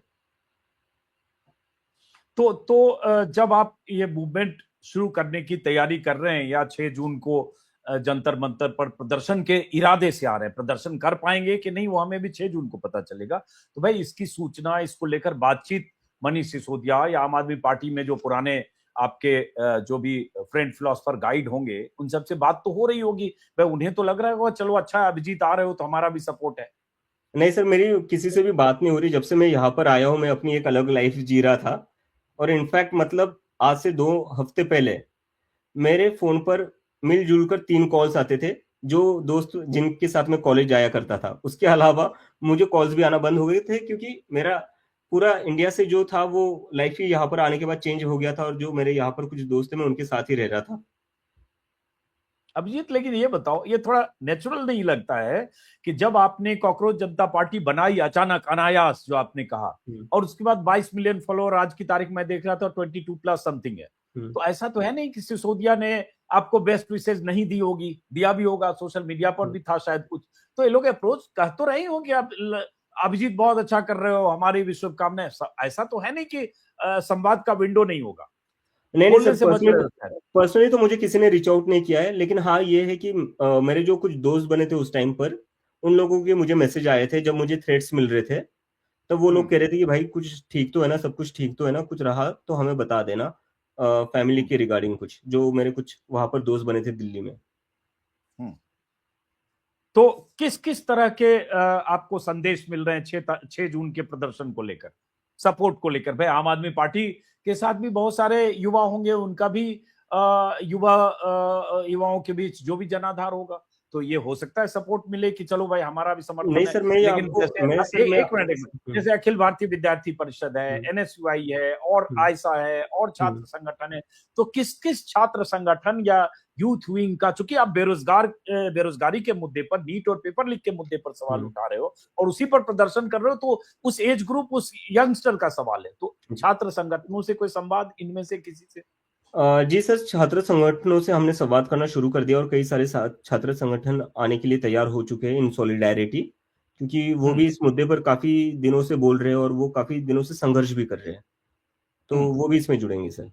तो जब आप ये मूवमेंट शुरू करने की तैयारी कर रहे हैं या 6 जून को जंतर मंतर पर प्रदर्शन के इरादे से आ रहे हैं, प्रदर्शन कर पाएंगे कि नहीं वो हमें भी 6 जून को पता चलेगा। तो भाई इसकी सूचना, इसको लेकर बातचीत मनीष सिसोदिया या आम आदमी पार्टी में जो पुराने आपके जो भी फ्रेंड फिलोसफर गाइड होंगे उन सबसे बात तो हो रही होगी। भाई उन्हें तो लग रहा होगा चलो अच्छा अभिजीत आ रहे हो तो हमारा भी सपोर्ट है। नहीं सर, मेरी किसी से भी बात नहीं हो रही। जब से मैं यहाँ पर आया हूँ मैं अपनी एक अलग लाइफ जी रहा था। और इनफैक्ट मतलब आज से 2 हफ्ते पहले मेरे फोन पर मिलजुल कर 3 कॉल्स आते थे, जो दोस्त जिनके साथ मैं कॉलेज जाया करता था। उसके अलावा मुझे कॉल्स भी आना बंद हो गए थे क्योंकि मेरा पूरा इंडिया से जो था वो लाइफ ही यहाँ पर आने के बाद चेंज हो गया था। और जो मेरे यहाँ पर कुछ दोस्त थे मैं उनके साथ ही रह रहा था। अभिजीत लेकिन ये बताओ, ये थोड़ा नेचुरल नहीं लगता है कि जब आपने कॉकरोच जनता पार्टी बनाई अचानक अनायास जो आपने कहा, और उसके बाद 22 मिलियन फॉलोअर आज की तारीख में देख रहा था 22 प्लस समथिंग है, तो ऐसा तो है नहीं कि सिसोदिया ने आपको बेस्ट विशेष नहीं दी होगी, दिया भी होगा, सोशल मीडिया पर भी था शायद कुछ। तो ये लोग अप्रोच कह तो रहे हो कि आप अभिजीत बहुत अच्छा कर रहे हो, हमारी भी शुभकामनाएं, ऐसा तो है नहीं कि संवाद का विंडो नहीं होगा। नहीं बोलने सर, से बच रहे हो। पर्सनली तो मुझे किसी ने रीच आउट नहीं किया है, लेकिन हाँ ये है कि मेरे जो कुछ दोस्त बने थे उस टाइम पर, उन लोगों के मुझे मैसेज आए थे जब मुझे थ्रेट्स मिल रहे थे। तब वो लोग कह रहे थे कि भाई कुछ ठीक तो है ना, सब कुछ ठीक तो है ना, कुछ रहा तो हमें बता देना फैमिली के रिगार्डिंग। कुछ जो मेरे कुछ वहां पर दोस्त बने थे दिल्ली में। तो किस किस तरह के आपको संदेश मिल रहे हैं 6 जून के प्रदर्शन को लेकर, सपोर्ट को लेकर? भाई आम आदमी पार्टी के साथ भी बहुत सारे युवा होंगे, उनका भी युवाओं के बीच जो भी जनाधार होगा, तो ये हो सकता है सपोर्ट मिले कि चलो भाई हमारा भी समर्थन नहीं है। सर, मैं लेकिन आपको जैसे एक मिनट, जैसे अखिल भारतीय विद्यार्थी परिषद है, एनएसयूआई है और आयसा है और छात्र संगठन है, तो किस किस छात्र संगठन या यूथ विंग का, चूंकि आप बेरोजगारी के मुद्दे पर, नीट और पेपर लीक के मुद्दे पर सवाल उठा रहे हो और उसी पर प्रदर्शन कर रहे हो, तो उस एज ग्रुप, उस यंगस्टर का सवाल है, तो छात्र संगठनों से कोई संवाद इनमें से किसी से? जी सर, छात्र संगठनों से हमने संवाद करना शुरू कर दिया और कई सारे छात्र संगठन आने के लिए तैयार हो चुके हैं इन सॉलिडेरिटी, क्योंकि वो भी इस मुद्दे पर काफी दिनों से बोल रहे हैं और वो काफी दिनों से संघर्ष भी कर रहे हैं, तो वो भी इसमें जुड़ेंगे सर।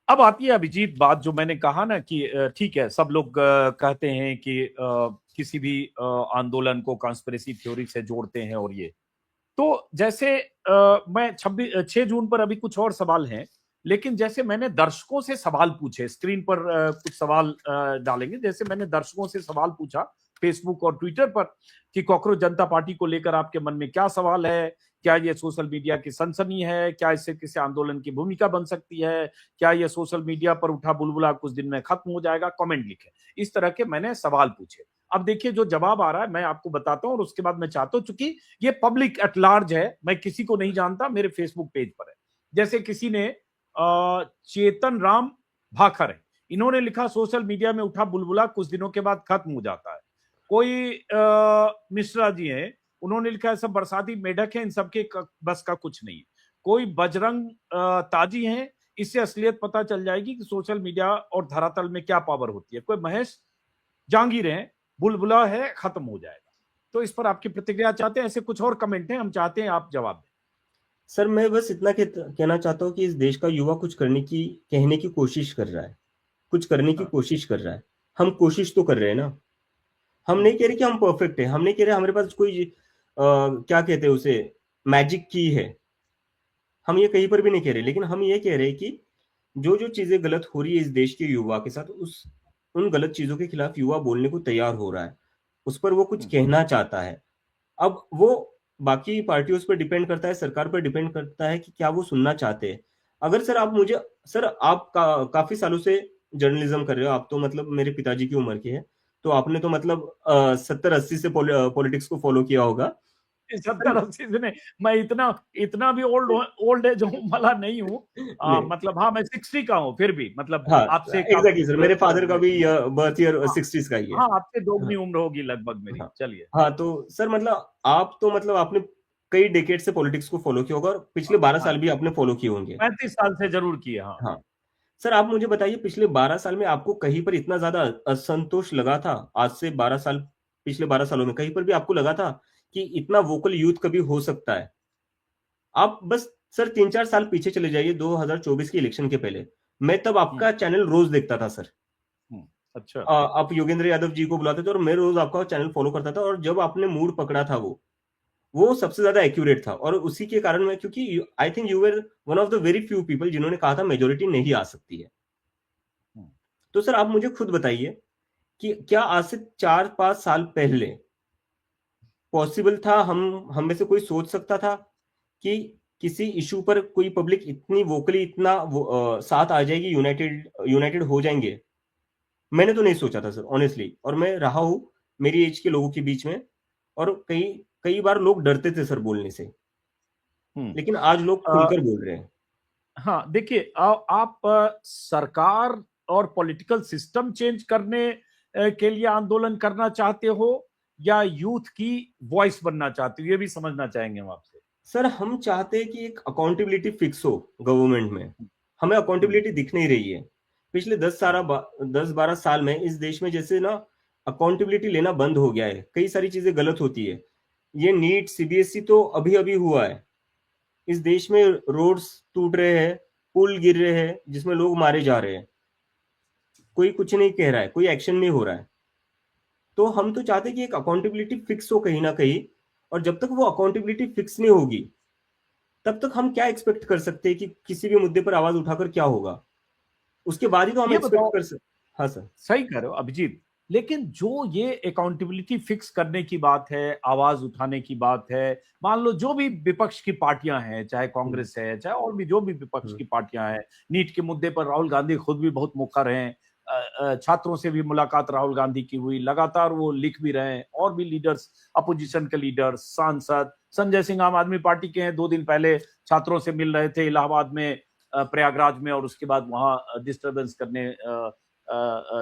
अब आती है अभिजीत बात जो मैंने कहा ना कि ठीक है, सब लोग कहते हैं कि किसी भी आंदोलन को कॉन्स्पिरेसी थ्योरी से जोड़ते हैं, और ये तो जैसे मैं 6 जून पर अभी कुछ और सवाल हैं, लेकिन जैसे मैंने दर्शकों से सवाल पूछे, स्क्रीन पर कुछ सवाल डालेंगे, जैसे मैंने दर्शकों से सवाल पूछा फेसबुक और ट्विटर पर कि कॉकरोच जनता पार्टी को लेकर आपके मन में क्या सवाल है, क्या ये सोशल मीडिया की सनसनी है, क्या इससे किसी आंदोलन की भूमिका बन सकती है, क्या ये सोशल मीडिया पर उठा बुलबुला कुछ दिन में खत्म हो जाएगा, कमेंट लिखे। इस तरह के मैंने सवाल पूछे। अब देखिए जो जवाब आ रहा है मैं आपको बताता हूं, और उसके बाद मैं चाहता हूं, चूंकि ये पब्लिक एट लार्ज है, मैं किसी को नहीं जानता, मेरे फेसबुक पेज पर है। जैसे किसी ने चेतन राम भाखर है, इन्होंने लिखा सोशल मीडिया में उठा बुलबुला कुछ दिनों के बाद खत्म हो जाता है। कोई मिश्रा जी हैं, उन्होंने लिखा है सब बरसाती मेढक है, इन सबके बस का कुछ नहीं। कोई बजरंग ताजी हैं, इससे असलियत पता चल जाएगी कि सोशल मीडिया और धरातल में क्या पावर होती है। कोई महेश जहांगीर हैं, बुलबुला है, खत्म हो जाएगा। तो इस पर आपकी प्रतिक्रिया चाहते हैं? ऐसे कुछ और कमेंट हैं, हम चाहते हैं आप जवाब दें। सर मैं बस इतना कहना चाहता हूँ कि इस देश का युवा कुछ कहने की कोशिश कर रहा है, कुछ करने की हाँ। कोशिश कर रहा है। हम कोशिश तो कर रहे हैं ना। हम नहीं कह रहे कि हम परफेक्ट है, हम नहीं कह रहे हमारे पास कोई क्या कहते हैं उसे, मैजिक की है। हम ये कहीं पर भी नहीं कह रहे, लेकिन हम ये कह रहे हैं कि जो जो चीजें गलत हो रही है इस देश के युवा के साथ, उन गलत चीजों के खिलाफ युवा बोलने को तैयार हो रहा है, उस पर वो कुछ कहना चाहता है। अब वो बाकी पार्टियों पर डिपेंड करता है, सरकार पर डिपेंड करता है कि क्या वो सुनना चाहते हैं। अगर सर आप मुझे, सर आप काफी सालों से जर्नलिज्म कर रहे हो, आप तो मतलब मेरे पिताजी की उम्र के हैं, तो आपने तो मतलब 70-80 से पॉलिटिक्स को फॉलो किया होगा। 70-80 से नहीं, मैं इतना इतना भी ओल्ड एज हूँ वाला नहीं हूँ। नहीं, मतलब हाँ, मैं 60 का हूँ, फिर भी मतलब हाँ आपसे एग्जैक्टली काफी सर, मेरे फादर का भी हाँ, बर्थ ईयर 60s का ही है। हाँ, आपसे दोगुनी हाँ उम्र होगी लगभग मेरी। हाँ चलिए। हाँ, तो सर मतलब आप तो मतलब आपने कई डेकेड से पॉलिटिक्स को फॉलो किया होगा, और पिछले 12 हाँ, साल भी आपने फॉलो किए होंगे। 35 साल से जरूर किए। हाँ। हाँ सर, आप मुझे बताइए पिछले 12 साल में आपको कहीं पर इतना ज्यादा असंतोष लगा था? आज से 12 साल, पिछले 12 सालों में कहीं पर भी आपको लगा था कि इतना वोकल यूथ कभी हो सकता है? आप बस सर 3-4 साल पीछे चले जाइए, 2024 के इलेक्शन के पहले। मैं तब हम्म। आपका चैनल रोज देखता था सर। हम्म। अच्छा। आप योगेंद्र यादव जी को बुलाते थे और मैं रोज आपका चैनल फॉलो करता था, और जब आपने मूड पकड़ा था वो सबसे ज्यादा एक्यूरेट था, और उसी के कारण मैं, क्योंकि I think you were one of the very few people जिन्होंने कहा था मेजोरिटी नहीं आ सकती है। हम्म। तो सर आप मुझे खुद बताइए कि क्या आज से 4-5 साल पहले पॉसिबल था, हम में से कोई सोच सकता था कि किसी इशू पर कोई पब्लिक इतनी वोकली इतना साथ आ जाएगी, यूनाइटेड यूनाइटेड हो जाएंगे? मैंने तो नहीं सोचा था सर ऑनेस्टली, और मैं रहा हूं मेरी एज के लोगों के बीच में, और कई कई बार लोग डरते थे सर बोलने से, हम्म। लेकिन आज लोग अ, खुलकर बोल रहे हैं। हाँ, देखिए, आप सरकार और पॉलिटिकल सिस्टम चेंज करने के लिए आंदोलन करना चाहते हो, या यूथ की वॉइस बनना चाहते हो? ये भी समझना चाहेंगे हम आपसे। सर हम चाहते हैं कि एक अकाउंटेबिलिटी फिक्स हो गवर्नमेंट में। हमें हम्म। अकाउंटेबिलिटी दिख नहीं रही है। पिछले 10-12 साल में इस देश में जैसे ना अकाउंटेबिलिटी लेना बंद हो गया है, कई सारी चीजें गलत होती है। ये नीट सीबीएसई तो अभी अभी हुआ है। इस देश में रोड्स टूट रहे हैं, पुल गिर रहे हैं जिसमें लोग मारे जा रहे हैं, कोई कुछ नहीं कह रहा है, कोई एक्शन नहीं हो रहा है। तो हम तो चाहते हैं कि एक अकाउंटेबिलिटी फिक्स हो कहीं ना कहीं, और जब तक वो अकाउंटेबिलिटी फिक्स नहीं होगी, तब तक हम क्या एक्सपेक्ट कर सकते हैं कि किसी भी मुद्दे पर आवाज उठाकर क्या होगा? उसके बाद ही तो हम ये एक्सपेक्ट बताओ, कर सकते। हाँ सर। सही कह रहे हो अभिजीत, लेकिन जो ये अकाउंटेबिलिटी फिक्स करने की बात है, आवाज उठाने की बात है, मान लो जो भी विपक्ष की पार्टियां हैं, चाहे हम्म, कांग्रेस है, चाहे और भी जो भी विपक्ष हम्म, की पार्टियां हैं, नीट के मुद्दे पर राहुल गांधी खुद भी बहुत मुखर हैं। छात्रों से भी मुलाकात राहुल गांधी की हुई, लगातार वो लिख भी रहे हैं, और भी लीडर्स, अपोजिशन के लीडर्स, सांसद संजय सिंह आम आदमी पार्टी के हैं, 2 दिन पहले छात्रों से मिल रहे थे इलाहाबाद में, प्रयागराज में, और उसके बाद वहां डिस्टर्बेंस करने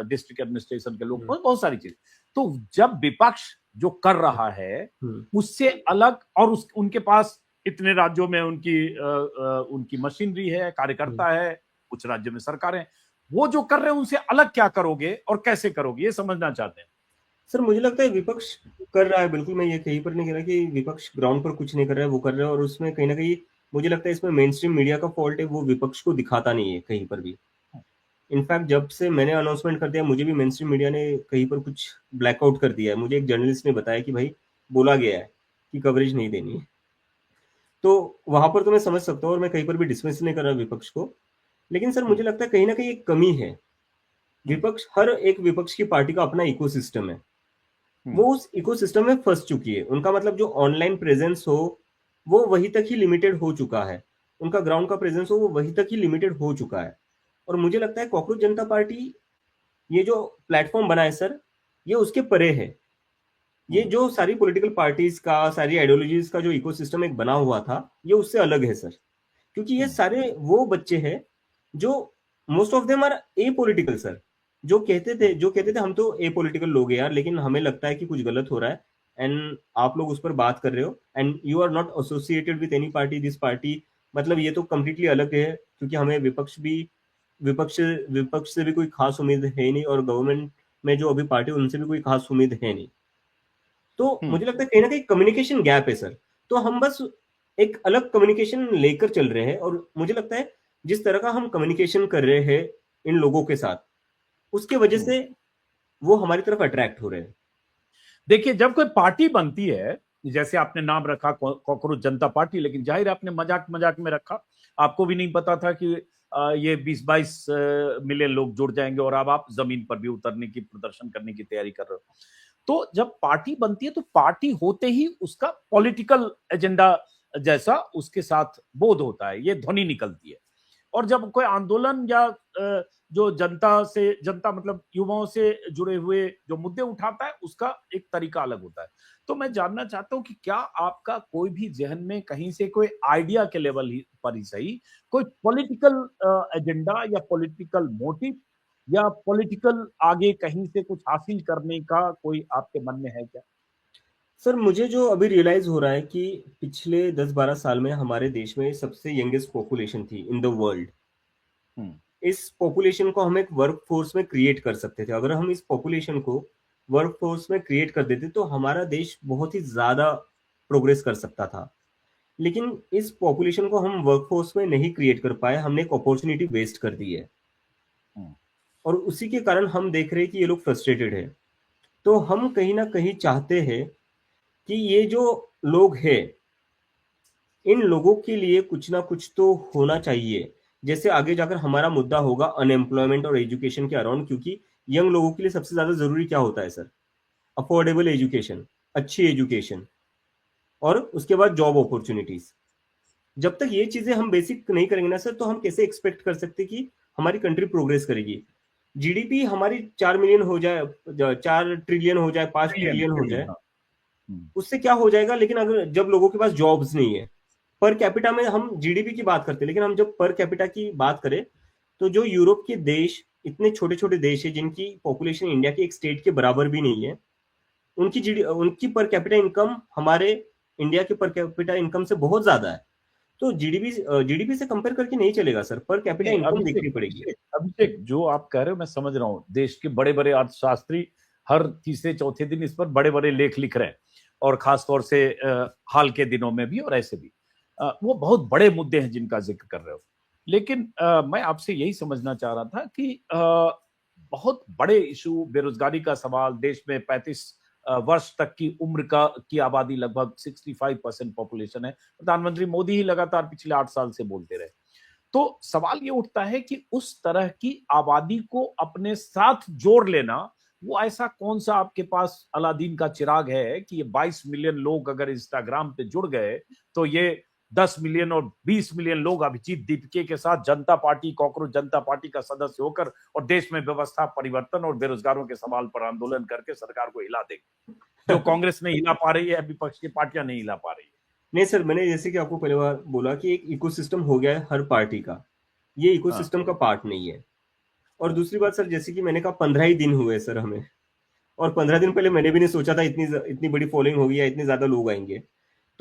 डिस्ट्रिक्ट एडमिनिस्ट्रेशन के लोग, हम्म, बहुत सारी चीज। तो जब विपक्ष जो कर रहा है हम्म, उससे अलग, और उनके पास इतने राज्यों में उनकी मशीनरी है, हम्म। कार्यकर्ता है, कुछ राज्यों में सरकार है, वो जो कर रहे हैं उनसे अलग क्या करोगे और कैसे करोगे, ये समझना चाहते हैं। सर मुझे लगता है विपक्ष कर रहा है, बिल्कुल मैं ये कहीं पर नहीं कह रहा कि विपक्ष ग्राउंड पर कुछ नहीं कर रहा है, वो कर रहा है, और उसमें कहीं ना कहीं मुझे लगता है इसमें मेन स्ट्रीम मीडिया का फॉल्ट है, वो विपक्ष को दिखाता नहीं है कहीं पर भी। इनफैक्ट जब से मैंने अनाउंसमेंट कर दिया, मुझे भी मेन स्ट्रीम मीडिया ने कहीं पर कुछ ब्लैकआउट कर दिया है। मुझे एक जर्नलिस्ट ने बताया कि भाई बोला गया है कि कवरेज नहीं देनी है। तो वहां पर तो मैं समझ सकता हूँ, और मैं कहीं पर भी डिसमिस नहीं कर रहा विपक्ष को, लेकिन सर मुझे लगता है कहीं ना कहीं एक कमी है। हर एक विपक्ष की पार्टी का अपना इकोसिस्टम है, वो उस इकोसिस्टम में फंस चुकी है। उनका मतलब जो ऑनलाइन प्रेजेंस हो वो वहीं तक ही लिमिटेड हो चुका है, उनका ग्राउंड का प्रेजेंस हो वो वहीं तक ही लिमिटेड हो चुका है। और मुझे लगता है कॉकरोच जनता पार्टी ये जो प्लेटफॉर्म बना है सर, ये उसके परे है। ये जो सारी पॉलिटिकल पार्टीज का, सारी आइडियोलॉजीज का जो इकोसिस्टम एक बना हुआ था, ये उससे अलग है सर। क्योंकि ये सारे वो बच्चे हैं जो, most of them are apolitical sir, जो कहते थे हम तो ए पॉलिटिकल लोग हैं यार, लेकिन हमें लगता है कि कुछ गलत हो रहा है, एंड आप लोग उस पर बात कर रहे हो, and you are not associated with any party, this party, मतलब ये तो कंप्लीटली अलग है, क्योंकि हमें विपक्ष से भी कोई खास उम्मीद है ही नहीं, और गवर्नमेंट में जो अभी पार्टी उनसे भी कोई खास उम्मीद है नहीं। तो मुझे लगता है हम्म। कहीं ना कहीं कम्युनिकेशन गैप है सर। तो हम बस एक अलग कम्युनिकेशन लेकर चल रहे हैं, और मुझे लगता है जिस तरह का हम कम्युनिकेशन कर रहे हैं इन लोगों के साथ, उसके वजह हम्म। से वो हमारी तरफ अट्रैक्ट हो रहे हैं। देखिए, जब कोई पार्टी बनती है, जैसे आपने नाम रखा कॉकरोच जनता पार्टी, लेकिन जाहिर है आपने मजाक मजाक में रखा। आपको भी नहीं पता था कि ये 20-22 मिलियन लोग जुड़ जाएंगे और अब आप जमीन पर भी उतरने की, प्रदर्शन करने की तैयारी कर रहे हो। तो जब पार्टी बनती है तो पार्टी होते ही उसका पॉलिटिकल एजेंडा जैसा उसके साथ बोध होता है, ये ध्वनि निकलती है। और जब कोई आंदोलन या जो जनता मतलब युवाओं से जुड़े हुए जो मुद्दे उठाता है, उसका एक तरीका अलग होता है। तो मैं जानना चाहता हूं कि क्या आपका कोई भी जहन में कहीं से कोई आइडिया के लेवल पर ही सही, कोई पॉलिटिकल एजेंडा या पॉलिटिकल मोटिव या पॉलिटिकल आगे कहीं से कुछ हासिल करने का कोई आपके मन में है क्या? सर मुझे जो अभी रियलाइज हो रहा है कि पिछले 10-12 साल में हमारे देश में सबसे यंगेस्ट पॉपुलेशन थी इन द वर्ल्ड। हम्म। इस पॉपुलेशन को हम एक वर्क फोर्स में क्रिएट कर सकते थे। अगर हम इस पॉपुलेशन को वर्क फोर्स में क्रिएट कर देते तो हमारा देश बहुत ही ज्यादा प्रोग्रेस कर सकता था। लेकिन इस पॉपुलेशन को हम वर्क फोर्स में नहीं क्रिएट कर पाए, हमने एक अपॉर्चुनिटी वेस्ट कर दी है। हम्म। और उसी के कारण हम देख रहे हैं कि ये लोग फ्रस्ट्रेटेड है। तो हम कहीं ना कहीं चाहते हैं कि ये जो लोग हैं, इन लोगों के लिए कुछ ना कुछ तो होना चाहिए। जैसे आगे जाकर हमारा मुद्दा होगा अनएम्प्लॉयमेंट और एजुकेशन के अराउंड, क्योंकि यंग लोगों के लिए सबसे ज्यादा जरूरी क्या होता है सर? अफोर्डेबल एजुकेशन, अच्छी एजुकेशन, और उसके बाद जॉब अपॉर्चुनिटीज। जब तक ये चीजें हम बेसिक नहीं करेंगे ना सर, तो हम कैसे एक्सपेक्ट कर सकते कि हमारी कंट्री प्रोग्रेस करेगी? जीडीपी हमारी 4 मिलियन हो जाए, 4 ट्रिलियन हो जाए, 5 ट्रिलियन हो ट्रिलियन, जाए, हाँ। हम्म। उससे क्या हो जाएगा? लेकिन अगर जब लोगों के पास जॉब्स नहीं है, पर कैपिटा में हम जीडीपी की बात करते हैं, लेकिन हम जब पर कैपिटा की बात करें तो जो यूरोप के देश, इतने छोटे छोटे देश है जिनकी पॉपुलेशन इंडिया के एक स्टेट के बराबर भी नहीं है, उनकी पर कैपिटा इनकम हमारे इंडिया के पर कैपिटा इनकम से बहुत ज्यादा है। तो जीडीपी जीडीपी से कंपेयर करके नहीं चलेगा सर, पर कैपिटा नहीं, इनकम अभिषेक देखनी पड़ेगी। अभिषेक अभिषेक, जो आप कह रहे हो मैं समझ रहा हूँ। देश के बड़े बड़े अर्थशास्त्री हर तीसरे चौथे दिन इस पर बड़े बड़े लेख लिख रहे हैं, और खासतौर से हाल के दिनों में भी और ऐसे भी वो बहुत बड़े मुद्दे हैं जिनका जिक्र कर रहे हो। लेकिन मैं आपसे यही समझना चाह रहा था कि बहुत बड़े इशू, बेरोजगारी का सवाल, देश में 35 वर्ष तक की उम्र का की आबादी लगभग 65% पॉपुलेशन है। प्रधानमंत्री मोदी ही लगातार पिछले 8 साल से बोलते रहे। तो सवाल ये उठता है कि उस तरह की आबादी को अपने साथ जोड़ लेना, वो ऐसा कौन सा आपके पास अलादीन का चिराग है कि ये 22 मिलियन लोग अगर इंस्टाग्राम पे जुड़ गए तो ये 10 मिलियन और 20 मिलियन लोग अभिजीत दीपके के साथ जनता पार्टी, कॉकरोच जनता पार्टी का सदस्य होकर और देश में व्यवस्था परिवर्तन और बेरोजगारों के सवाल पर आंदोलन करके सरकार को हिला देंगे, जो कांग्रेस नहीं हिला पा रही है, विपक्ष की पार्टियां नहीं हिला पा रही है। नहीं सर, मैंने जैसे कि आपको पहले बार बोला कि एक इकोसिस्टम हो गया है हर पार्टी का, ये हाँ। इकोसिस्टम का पार्ट नहीं है। और दूसरी बात सर, जैसे कि मैंने कहा 15 ही दिन हुए सर हमें, और 15 दिन पहले मैंने भी नहीं सोचा था इतनी इतनी बड़ी फॉलोइंग होगी या इतने ज्यादा लोग आएंगे।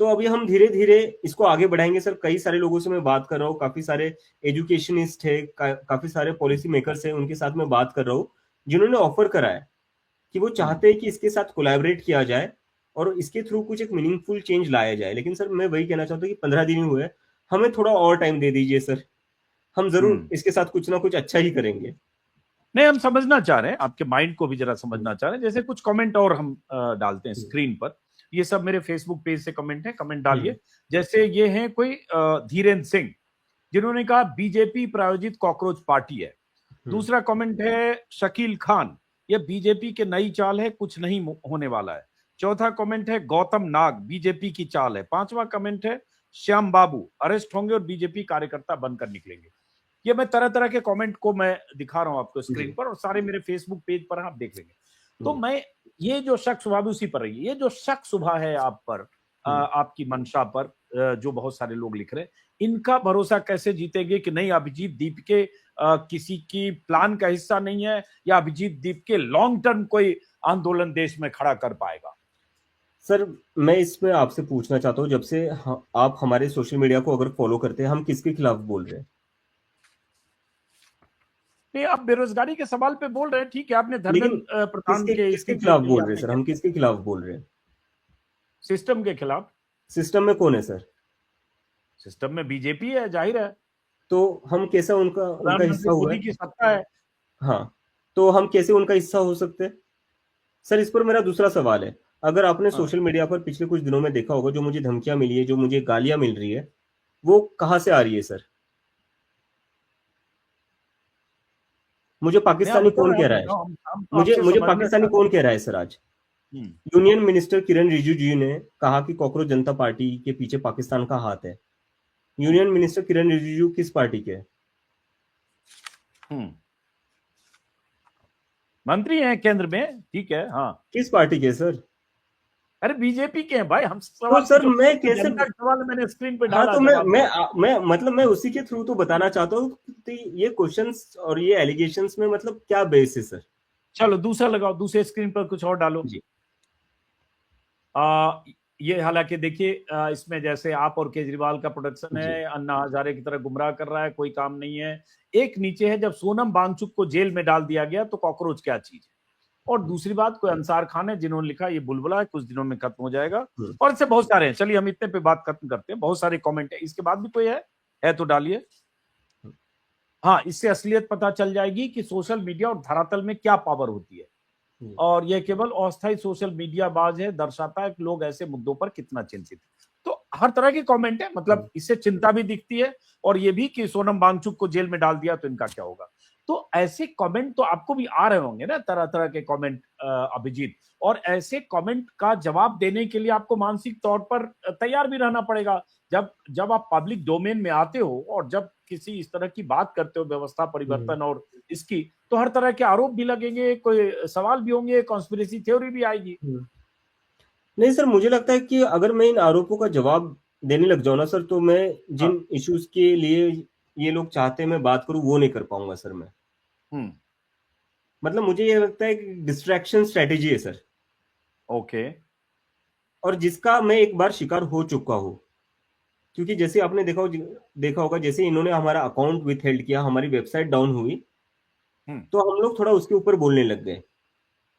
तो अभी हम धीरे धीरे इसको आगे बढ़ाएंगे सर। कई सारे लोगों से मैं बात कर रहा हूँ, काफी सारे एजुकेशनिस्ट है, काफी सारे पॉलिसी मेकर्स है, उनके साथ मैं बात कर रहा हूँ, जिन्होंने ऑफर करा है कि वो चाहते हैं कि इसके साथ कोलैबोरेट किया जाए और इसके थ्रू कुछ एक मीनिंगफुल चेंज लाया जाए। लेकिन सर मैं वही कहना चाहता हूँ कि 15 दिन ही हुए, हमें थोड़ा और टाइम दे दीजिए सर, हम जरूर हम्म। इसके साथ कुछ ना कुछ अच्छा ही करेंगे। नहीं, हम समझना चाह रहे हैं, आपके माइंड को भी जरा समझना चाह रहे हैं। जैसे कुछ कमेंट और हम डालते हैं स्क्रीन पर। ये सब मेरे फेसबुक पेज से कमेंट है, कमेंट डालिए। जैसे ये है कोई धीरेन्द्र सिंह, जिन्होंने कहा बीजेपी प्रायोजित कॉकरोच पार्टी है। दूसरा कमेंट है शकील खान, ये बीजेपी के नई चाल है, कुछ नहीं होने वाला है। चौथा कमेंट है गौतम नाग, बीजेपी की चाल है। पांचवा कमेंट है श्याम बाबू, अरेस्ट होंगे और बीजेपी कार्यकर्ता बनकर निकलेंगे। ये मैं तरह तरह के कमेंट को मैं दिखा रहा हूं आपको स्क्रीन पर, और सारे मेरे फेसबुक पेज पर आप देख लेंगे। तो मैं, ये जो शक सुबह भी उसी पर रही है, ये जो शक सुबह है आप पर, आपकी मंशा पर, जो बहुत सारे लोग लिख रहे हैं, इनका भरोसा कैसे जीतेंगे कि नहीं अभिजीत दीपके किसी की प्लान का हिस्सा नहीं है, या अभिजीत दीपके लॉन्ग टर्म कोई आंदोलन देश में खड़ा कर पाएगा? सर मैं इसमें आपसे पूछना चाहता हूँ, जब से आप हमारे सोशल मीडिया को अगर फॉलो करते हैं, हम किसके खिलाफ बोल रहे हैं? नहीं, आप बेरोजगारी के सवाल पे बोल रहे हैं, ठीक है, आपने लेकिन धर्मेंद्र प्रधान किसके के किसके इस्तीफे खिलाफ के लिए बोल रहे हैं आपने सर? क्या, हम किसके खिलाफ बोल रहे हैं? सिस्टम के खिलाफ? सिस्टम में कौन है सर? सिस्टम में बीजेपी है, जाहिर है, तो हम कैसा उनका उनका प्रधानमंत्री हिस्सा हुआ मोदी है? की सत्ता है। हाँ, तो हम कैसे उनका हिस्सा हो सकते हैं? सर, इस पर मेरा दूसरा सवाल है। अगर आपने हाँ, सोशल मीडिया पर पिछले कुछ दिनों में देखा होगा, जो मुझे धमकियां मिली है, जो मुझे गालियां मिल रही है, वो कहाँ से आ रही है सर? मुझे नहीं, आप पाकिस्तानी बता कौन रहे हैं, कह आप रहा है? बताओ, हम तो मुझे आपसे मुझे समझना पाकिस्तानी चाहते कौन कह रहा है सर आज? हैं। यूनियन मिनिस्टर किरण रिजिजू जी ने कहा कि कॉकरोच जनता पार्टी के पीछे पाकिस्तान का हाथ है। यूनियन मिनिस्टर किरण रिजिजू किस पार्टी के हैं? हम्म, मंत्री हैं केंद्र में, ठीक है, हाँ। किस पार्टी के हैं, सर? अरे बीजेपी के हैं भाई, हम तो सवाल सर पूछो, मैं ये कैसे? जनता का सवाल है, मैंने स्क्रीन पे हाँ, डाला, तो जवाब मैं दो। मैं मतलब मैं उसी के थ्रू तो बताना चाहता हूँ कि ये क्वेश्चंस और ये एलिगेशंस में मतलब क्या बेस है सर? चलो दूसरा लगाओ, दूसरे स्क्रीन पर कुछ और डालो। जी। आ, ये हालांकि देखिए, इसमें जैसे आप और केजरीवाल का प्रोडक्शन जी। है, अन्ना हजारे की तरह गुमराह कर रहा है, कोई काम नहीं है। एक नीचे है, जब सोनम वांगचुक को जेल में डाल दिया गया तो कॉकरोच क्या चीज है। और दूसरी बात, कोई अंसार खान है जिन्होंने लिखा ये बुलबुला है, कुछ दिनों में खत्म हो जाएगा। हम्म। और इससे बहुत सारे हैं, चलिए हम इतने पे बात खत्म करते हैं, बहुत सारे कमेंट है, इसके बाद भी कोई है तो डालिए। हाँ, इससे असलियत पता चल जाएगी कि सोशल मीडिया और धरातल में क्या पावर होती है। जी। और यह केवल अस्थायी सोशल मीडिया बाज है, दर्शाता है कि लोग ऐसे मुद्दों पर कितना चिंतित हैं। तो हर तरह के कमेंट है, मतलब इससे चिंता भी दिखती है, और ये भी कि सोनम वांगचुक को जेल में डाल दिया तो इनका क्या होगा। तो ऐसे कमेंट तो आपको भी आ रहे होंगे ना, तरह तरह के कमेंट, अभिजीत। और ऐसे कमेंट का जवाब देने के लिए आपको मानसिक तौर पर तैयार भी रहना पड़ेगा। जब जब आप पब्लिक डोमेन में आते हो और जब किसी इस तरह की बात करते हो, व्यवस्था परिवर्तन और इसकी, तो हर तरह के आरोप भी लगेंगे, कोई सवाल भी होंगे, कॉन्स्पिरेसी थ्योरी भी आएगी। नहीं सर, मुझे लगता है कि अगर मैं इन आरोपों का जवाब देने लग जाऊं ना सर, तो मैं हाँ। जिन इश्यूज के लिए ये लोग चाहते हैं मैं बात करूं, वो नहीं कर पाऊंगा सर मैं। हम्म। मतलब मुझे ये लगता है कि डिस्ट्रैक्शन स्ट्रेटेजी है सर, ओके। और जिसका मैं एक बार शिकार हो चुका हूं। क्योंकि जैसे आपने देखा होगा, जैसे इन्होंने हमारा अकाउंट विथहेल्ड किया, हमारी वेबसाइट डाउन हुई, हम्म। तो हम लोग थोड़ा उसके ऊपर बोलने लग गए।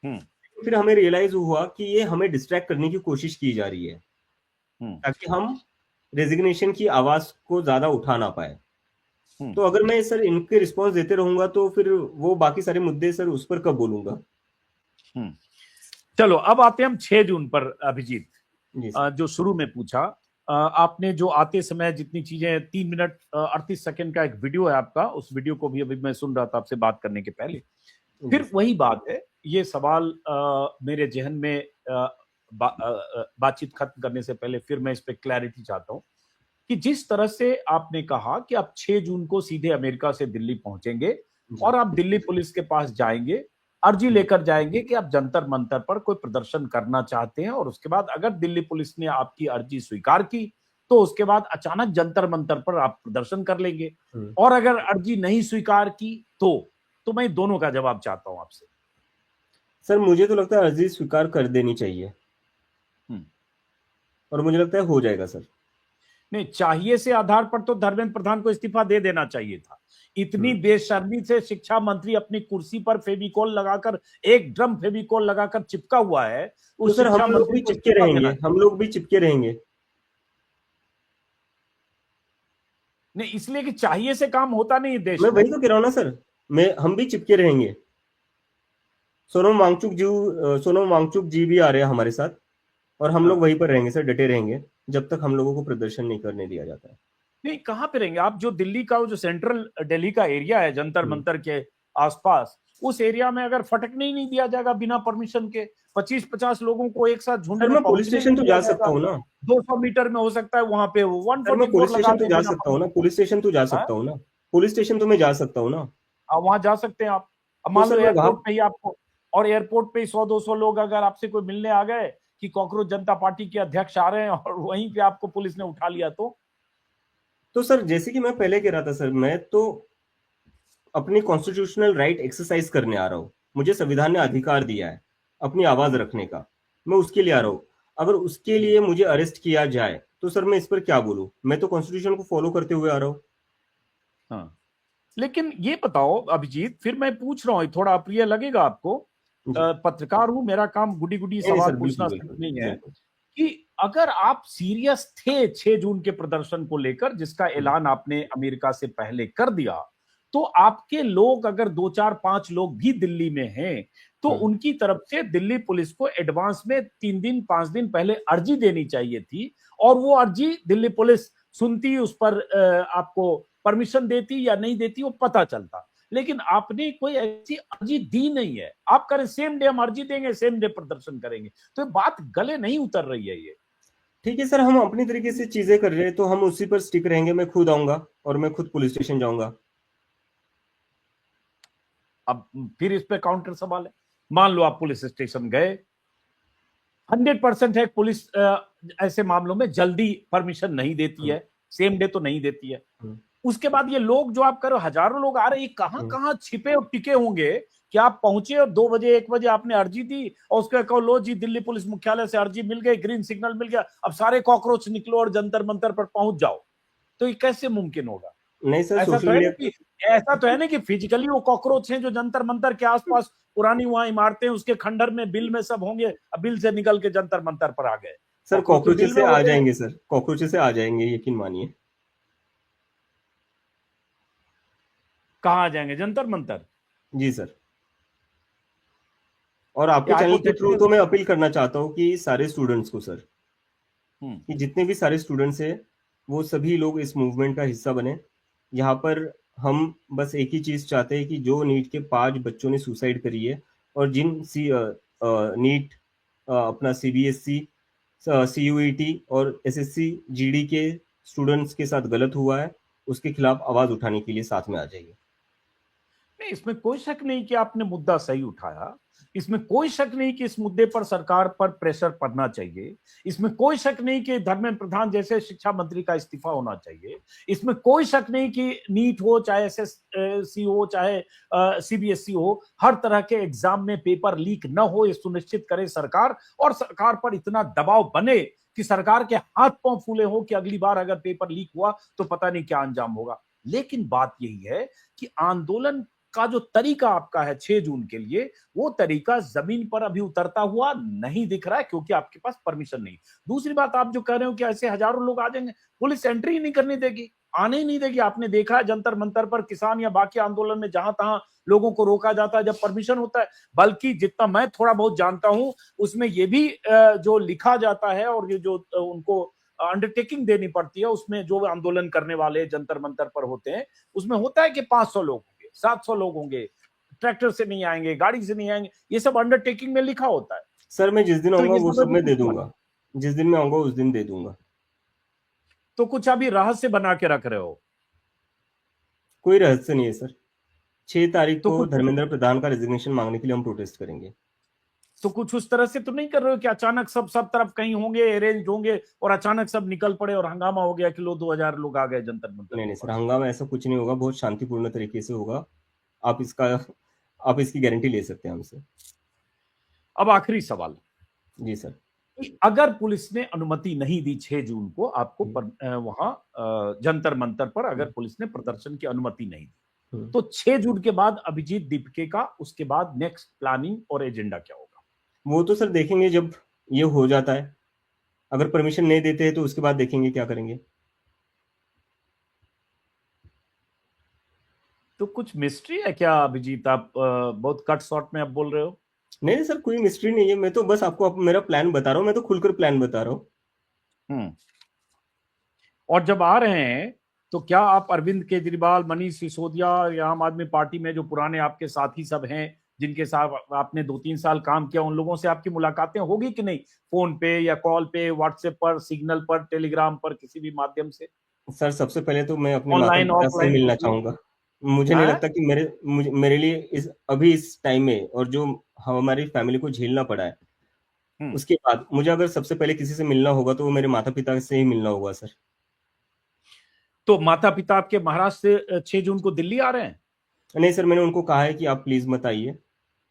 हम्म। फिर हमें रियलाइज हुआ कि ये हमें डिस्ट्रैक्ट करने की कोशिश की जा रही है, हम्म। ताकि हम रेजिग्नेशन की आवाज को ज्यादा उठा ना पाए। हम्म। तो अगर मैं सर इनके रिस्पॉन्स देते रहूंगा, तो फिर वो बाकी सारे मुद्दे सर उस पर कब बोलूंगा? हम्म। चलो अब आते हैं हम 6 जून पर, अभिजीत। जी सर। जो शुरू में पूछा, आपने जो आते समय जितनी चीजें, 3 मिनट 38 सेकंड का एक वीडियो है आपका, उस वीडियो को भी अभी मैं सुन रहा था आपसे बात करने के पहले। जी फिर सर। वही बात है, ये सवाल मेरे जहन में बातचीत खत्म करने से पहले फिर मैं इस पे क्लैरिटी चाहता हूं कि जिस तरह से आपने कहा कि आप 6 जून को सीधे अमेरिका से दिल्ली पहुंचेंगे जी। और आप दिल्ली पुलिस के पास जाएंगे, अर्जी लेकर जाएंगे कि आप जंतर मंतर पर कोई प्रदर्शन करना चाहते हैं, और उसके बाद अगर दिल्ली पुलिस ने आपकी अर्जी स्वीकार की तो उसके बाद अचानक जंतर मंतर पर आप प्रदर्शन कर लेंगे, और अगर अर्जी नहीं स्वीकार की तो मैं दोनों का जवाब चाहता हूं आपसे। सर, मुझे तो लगता है अर्जी स्वीकार कर देनी चाहिए, हम्म। और मुझे लगता है हो जाएगा सर। नहीं, चाहिए से आधार पर तो धर्मेंद्र प्रधान को इस्तीफा दे देना चाहिए था। इतनी बेशर्मी से शिक्षा मंत्री अपनी कुर्सी पर फेविकोल लगाकर, एक ड्रम फेविकोल लगाकर चिपका हुआ है, तो उस सर शिक्षा हम लोग मंत्री भी को चिपके इस्तीफा रहेंगे, देना चाहिए। हम लोग भी चिपके रहेंगे। नहीं, इसलिए कि चाहिए से काम होता नहीं है देश मैं में। वही तो कह रहा हूँ ना सर, हम भी चिपके रहेंगे। सोनम वांगचुक जी भी आ रहे हैं हमारे साथ, और हम लोग हाँ। वहीं पर रहेंगे सर, डटे रहेंगे जब तक हम लोगों को प्रदर्शन नहीं करने दिया जाता है। नहीं, कहां पे रहेंगे आप? जो दिल्ली का, जो सेंट्रल दिल्ली का एरिया है जंतर मंतर के आसपास, उस एरिया में अगर फटकने ही नहीं दिया जाएगा बिना परमिशन के, 25-50 लोगों को एक साथ झुंड सर में मैं पुलिस पहुंचने स्टेशन नहीं तो दिया जा सकता जाएगा, हूँ ना। 200 मीटर में हो सकता है वहां पे वो सर मैं पुलिस 144 लगा स्टेशन तो दे जा बिना सकता हूँ ना, परमिशन। पुलिस स्टेशन तो जा हाँ, सकता हूँ ना, पुलिस स्टेशन तो मैं जा सकता हूँ ना। वहां जा सकते हैं आप। अब तो मान लो सर मैं वहां। एयरपोर्ट पे ही आपको, और एयरपोर्ट पे ही 100-200 लोग अगर आपसे कोई मिलने आ गए कि कॉकरोच जनता पार्टी के अध्यक्ष आ रहे हैं, और वहीं पे आपको पुलिस ने उठा लिया तो? तो सर जैसे कि मैं पहले कह रहा था सर, मैं तो अपनी कॉन्स्टिट्यूशनल राइट एक्सरसाइज करने आ रहा हूँ। मुझे संविधान ने अधिकार दिया है अपनी आवाज हम्म। रखने का, मैं उसके लिए आ रहा हूँ। अगर उसके लिए मुझे अरेस्ट किया जाए तो सर मैं इस पर क्या बोलूं? मैं तो कॉन्स्टिट्यूशन को फॉलो करते हुए आ रहा हूँ। हाँ। लेकिन ये बताओ अभिजीत, फिर मैं पूछ रहा हूँ, थोड़ा अप्रिय लगेगा आपको, जी। पत्रकार हूं, मेरा काम गुडी गुडी नहीं, नहीं सवाल सर, पूछना बिल्कुल, सिर्फ बिल्कुल, नहीं है, बिल्कुल। कि अगर आप सीरियस थे 6 जून के प्रदर्शन को लेकर, जिसका हुँ, ऐलान आपने अमेरिका से पहले कर दिया, तो आपके लोग अगर 2 4 5 लोग भी दिल्ली में हैं, तो हुँ। उनकी तरफ से दिल्ली पुलिस को एडवांस में 3 दिन 5 दिन पहले अर्जी देनी चाहिए थी, और वो अर्जी दिल्ली पुलिस सुनती, उस पर आपको परमिशन देती या नहीं देती वो पता चलता। लेकिन आपने कोई ऐसी अर्जी दी नहीं है, आप करें सेम डे हम अर्जी देंगे, सेम डे प्रदर्शन करेंगे, तो बात गले नहीं उतर रही है ये। ठीक है सर, हम अपनी तरीके से चीज़ें कर रहे हैं, तो हम उसी पर स्टिक रहेंगे। मैं खुद आऊँगा और मैं खुद पुलिस स्टेशन जाऊँगा। अब फिर इस पे काउंटर सवाल है, मान लो आप पुलिस स्टेशन गए, 100% है पुलिस ऐसे मामलों में जल्दी परमिशन नहीं देती हुँ, है, सेम डे तो नहीं देती है। हुँ, उसके बाद ये लोग जो आप करो, हजारों लोग आ रहे हैं, कहां हुँ। कहां छिपे और टिके होंगे कि आप पहुंचे और 2 बजे 1 बजे आपने अर्जी दी और उसके कहो लो जी दिल्ली पुलिस मुख्यालय से अर्जी मिल गई, ग्रीन सिग्नल मिल गया, अब सारे कॉकरोच निकलो और जंतर मंतर पर पहुंच जाओ, तो ये कैसे मुमकिन होगा? नहीं सर, ऐसा सोशल तो है ना मीडिया कि ऐसा तो है ना कि फिजिकली वो कॉकरोच हैं जो जंतर मंतर के आसपास पुरानी वहां इमारतें उसके खंडर में बिल में सब होंगे, अब बिल से निकल के जंतर मंतर पर आ गए, सर, कॉकरोच तो बिल कॉकरोचेस में से आ होते हैं। जाएँगे सर, कॉकरोचेस से आ जाएँगे, यकीन मानिए। कहाँ आ जाएंगे? जंतर मंतर? जी सर। और आपके चैनल के थ्रू हाइपोथेटिकल। तो मैं अपील करना चाहता हूँ कि सारे स्टूडेंट्स को सर, हम्म। कि जितने भी सारे स्टूडेंट्स हैं, वो सभी लोग इस मूवमेंट का हिस्सा बने। यहाँ पर हम बस एक ही चीज़ चाहते हैं कि जो नीट के 5 बच्चों ने सुसाइड करी है और जिन नीट अपना सीबीएसई, सीयूईटी और एसएससी जीडी के स्टूडेंट्स के साथ गलत हुआ है, उसके खिलाफ आवाज़ उठाने के लिए साथ में आ जाइए। नहीं, इसमें कोई शक नहीं कि आपने मुद्दा सही उठाया, इसमें कोई शक नहीं कि इस मुद्दे पर सरकार पर प्रेशर पड़ना चाहिए, इसमें कोई शक नहीं कि धर्मेंद्र प्रधान जैसे शिक्षा मंत्री का इस्तीफा होना चाहिए, इसमें कोई शक नहीं कि नीट हो चाहे एसएससी हो चाहे सीबीएसई हो, हर तरह के एग्जाम में पेपर लीक न हो ये सुनिश्चित करे सरकार, और सरकार पर इतना दबाव बने कि सरकार के हाथ पांव फूले हो कि अगली बार अगर पेपर लीक हुआ तो पता नहीं क्या अंजाम होगा। लेकिन बात यही है कि आंदोलन का जो तरीका आपका है 6 जून के लिए, वो तरीका जमीन पर अभी उतरता हुआ नहीं दिख रहा है, क्योंकि आपके पास परमिशन नहीं। दूसरी बात, आप जो कह रहे हो कि ऐसे हजारों लोग आ जाएंगे, पुलिस एंट्री ही नहीं करने देगी, आने ही नहीं देगी। आपने देखा है जंतर मंतर पर किसान या बाकी आंदोलन में जहां तहां लोगों को रोका जाता है जब परमिशन होता है। बल्कि जितना मैं थोड़ा बहुत जानता हूं, उसमें ये भी जो लिखा जाता है और ये जो उनको अंडरटेकिंग देनी पड़ती है, उसमें जो आंदोलन करने वाले जंतर मंतर पर होते हैं, उसमें होता है कि 500 लोग 700 लोग होंगे, ट्रैक्टर से नहीं आएंगे, गाड़ी से नहीं आएंगे, ये सब अंडरटेकिंग में लिखा होता है। सर, मैं जिस दिन तो आऊँगा ये वो सब सब अभी मैं दे नहीं हुआ, दूँगा। जिस दिन मैं आऊँगा उस दिन दे दूँगा। तो कुछ अभी रहस्य बना के रख रहे हो। कोई रहस्य नहीं है सर। 6 तारीख तो को कुछ धर्मेंद्र प्रधान का रेजिग्नेशन मांगने के लिए हम प्रोटेस्ट करेंगे। तो कुछ उस तरह से तो नहीं कर रहे हो कि अचानक सब तरफ कहीं होंगे, अरेंज होंगे और अचानक सब निकल पड़े और हंगामा हो गया कि लो 2000 लोग आ गए जंतर मंतर नहीं, के नहीं सर, पास। हंगामा ऐसा कुछ नहीं होगा, बहुत शांतिपूर्ण तरीके से होगा। आप इसका आप इसकी गारंटी ले सकते हैं हमसे। अब आखिरी सवाल, जी सर। कि अगर पुलिस ने अनुमति नहीं दी 6 जून को आपको हुँ, वहां जंतर मंतर पर, अगर हुँ, पुलिस ने प्रदर्शन की अनुमति नहीं दी, हुँ। तो 6 जून के बाद अभिजीत दीपके का उसके बाद नेक्स्ट प्लानिंग और एजेंडा क्या होगा? वो तो सर देखेंगे जब ये हो जाता है। अगर परमिशन नहीं देते हैं तो उसके बाद देखेंगे क्या करेंगे। तो कुछ मिस्ट्री है क्या अभिजीत? आप बहुत कट शॉर्ट में आप बोल रहे हो। नहीं, नहीं सर, कोई मिस्ट्री नहीं है। मैं तो बस आपको मेरा प्लान बता रहा हूँ। मैं तो खुलकर प्लान बता रहा हूँ। हम्म। और जब आ रहे हैं तो क्या आप अरविंद केजरीवाल, मनीष सिसोदिया या आम आदमी पार्टी में जो पुराने आपके साथी सब हैं, जिनके साथ आपने 2 3 साल काम किया, उन लोगों से आपकी मुलाकातें होगी कि नहीं? फोन पे या कॉल पे, व्हाट्सएप पर, सिग्नल पर, टेलीग्राम पर, किसी भी माध्यम से, सर, सबसे पहले तो मैं अपने ऑनलाइन माता-पिता से ऑफलाइन मिलना कुछ भी? चाहूँगा। मुझे नहीं हाँ। लगता कि मेरे लिए इस टाइम में और जो हमारी फैमिली को झेलना पड़ा है, हम्म। उसके बाद मुझे अगर सबसे पहले किसी से मिलना होगा तो वो मेरे माता-पिता से ही मिलना होगा सर। तो माता पिता आपके महाराष्ट्र से 6 जून को दिल्ली आ रहे हैं? नहीं सर, मैंने उनको कहा है कि आप प्लीज़ मत आइए,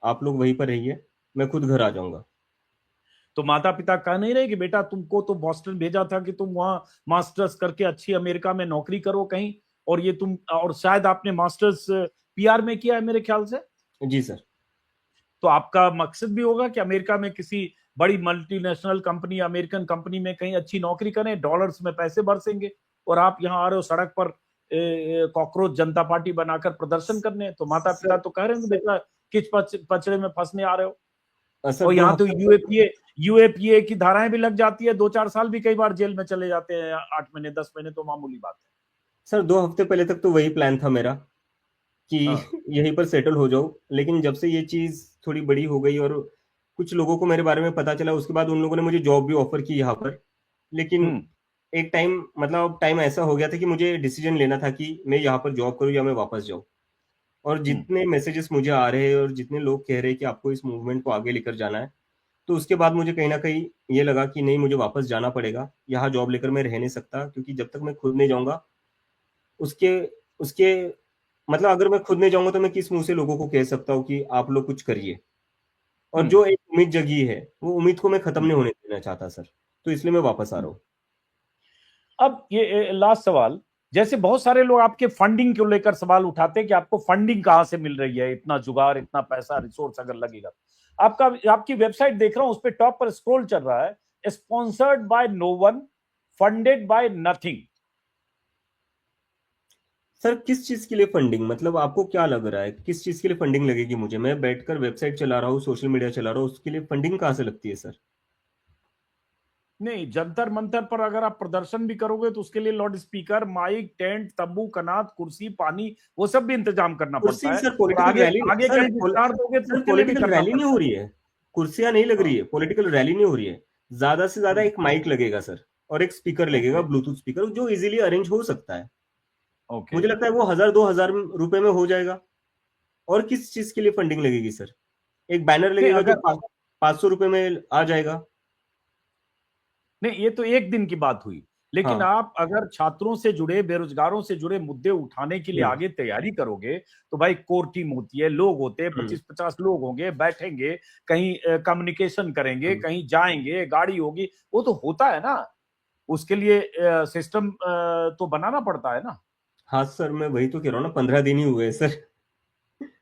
आप लोग वहीं पर रहिए, मैं खुद घर आ जाऊँगा। तो माता पिता कह नहीं रहे कि बेटा तुमको तो बॉस्टन भेजा था कि तुम वहां मास्टर्स करके अच्छी अमेरिका में नौकरी करो कहीं, और ये तुम, और शायद आपने मास्टर्स पीआर में किया है मेरे ख्याल से। जी सर। तो आपका मकसद भी होगा कि अमेरिका में किसी बड़ी मल्टीनेशनल कंपनी, अमेरिकन कंपनी में कहीं अच्छी नौकरी करें, डॉलर्स में पैसे बरसेंगे, और आप यहाँ आ रहे हो सड़क पर कॉकरोच जनता पार्टी बनाकर प्रदर्शन करने। तो माता पिता तो कह रहे हैं बेटा किस पचड़े में फंसने आ रहे हो। सर और 2 यहाँ तो हफ्ते यूएपीए की धाराएं भी लग जाती है, 2-4 साल भी कई बार जेल में चले जाते हैं, 8 महीने 10 महीने तो मामूली बात है। सर 2 हफ्ते पहले तक तो वही प्लान था मेरा कि हाँ। यहीं पर सेटल हो जाऊं, लेकिन जब से ये चीज थोड़ी बड़ी हो गई और कुछ लोगों को मेरे बारे में पता चला, उसके बाद उन लोगों ने मुझे जॉब भी ऑफर की यहाँ पर। लेकिन हम्म। एक टाइम, मतलब टाइम ऐसा हो गया था कि मुझे डिसीजन लेना था कि मैं यहाँ पर जॉब करूँ या मैं वापस जाऊँ। और हम्म। जितने मैसेजेस मुझे आ रहे हैं और जितने लोग कह रहे हैं कि आपको इस मूवमेंट को आगे लेकर जाना है, तो उसके बाद मुझे कहीं ना कहीं ये लगा कि नहीं, मुझे वापस जाना पड़ेगा। यहाँ जॉब लेकर मैं रह नहीं सकता, क्योंकि जब तक मैं खुद नहीं जाऊंगा, उसके उसके मतलब अगर मैं खुद नहीं जाऊंगा तो मैं किस मुंह से लोगों को कह सकता हूँ कि आप लोग कुछ करिए। और हम्म। जो एक उम्मीद जगी है, वो उम्मीद को मैं खत्म हम्म। नहीं होने देना चाहता सर। तो इसलिए मैं वापस आ रहा हूँ। अब ये लास्ट सवाल, जैसे बहुत सारे लोग आपके फंडिंग को लेकर सवाल उठाते हैं कि आपको फंडिंग कहां से मिल रही है, इतना जुगाड़, इतना पैसा, रिसोर्स अगर लगेगा। आपका, आपकी वेबसाइट देख रहा हूं, उस पर टॉप पर स्क्रॉल चल रहा है, sponsored by no one, funded by nothing. Sir किस चीज के लिए फंडिंग, मतलब आपको क्या लग रहा है किस चीज के लिए फंडिंग लगेगी मुझे? मैं बैठकर वेबसाइट चला रहा हूँ, सोशल मीडिया चला रहा हूँ, उसके लिए फंडिंग कहाँ से लगती है सर? नहीं, जंतर मंतर पर अगर आप प्रदर्शन भी करोगे तो उसके लिए लाउड स्पीकर, माइक, टेंट, तंबू, कनात, कुर्सी, पानी, वो सब भी इंतजाम करना कुर्सी पड़ता है। सर और पॉलिटिकल आगे रैली आगे सर कहीं विस्तार दोगे तो सर उसके लिए भी पॉलिटिकल करना रैली नहीं हो पड़ता रही है। कुर्सियां नहीं लग है। रही है, पॉलिटिकल रैली नहीं हो रही है। ज्यादा से ज्यादा हम्म। एक माइक लगेगा सर, और एक स्पीकर लगेगा, ओके। ब्लूटूथ स्पीकर, जो इजीली अरेंज हो सकता है। ओके। मुझे लगता है वो 1000-2000 रुपए में हो जाएगा। और किस चीज के लिए फंडिंग लगेगी सर? एक बैनर नहीं, लगेगा जो अगर, 500 रुपए में आ जाएगा। नहीं, ये तो एक दिन की बात हुई, लेकिन हाँ। आप अगर छात्रों से जुड़े, बेरोजगारों से जुड़े मुद्दे उठाने के लिए हम्म। आगे तैयारी करोगे, तो भाई कोर टीम होती है, लोग होते हैं, हम्म। 25-50 लोग होंगे, बैठेंगे, कहीं कम्युनिकेशन करेंगे, हम्म। कहीं जाएंगे, गाड़ी होगी, वो तो होता है ना। उसके लिए सिस्टम तो बनाना पड़ता है ना। हाँ सर, मैं वही तो कह रहा हूँ ना, 15 दिन ही हुए हैं सर।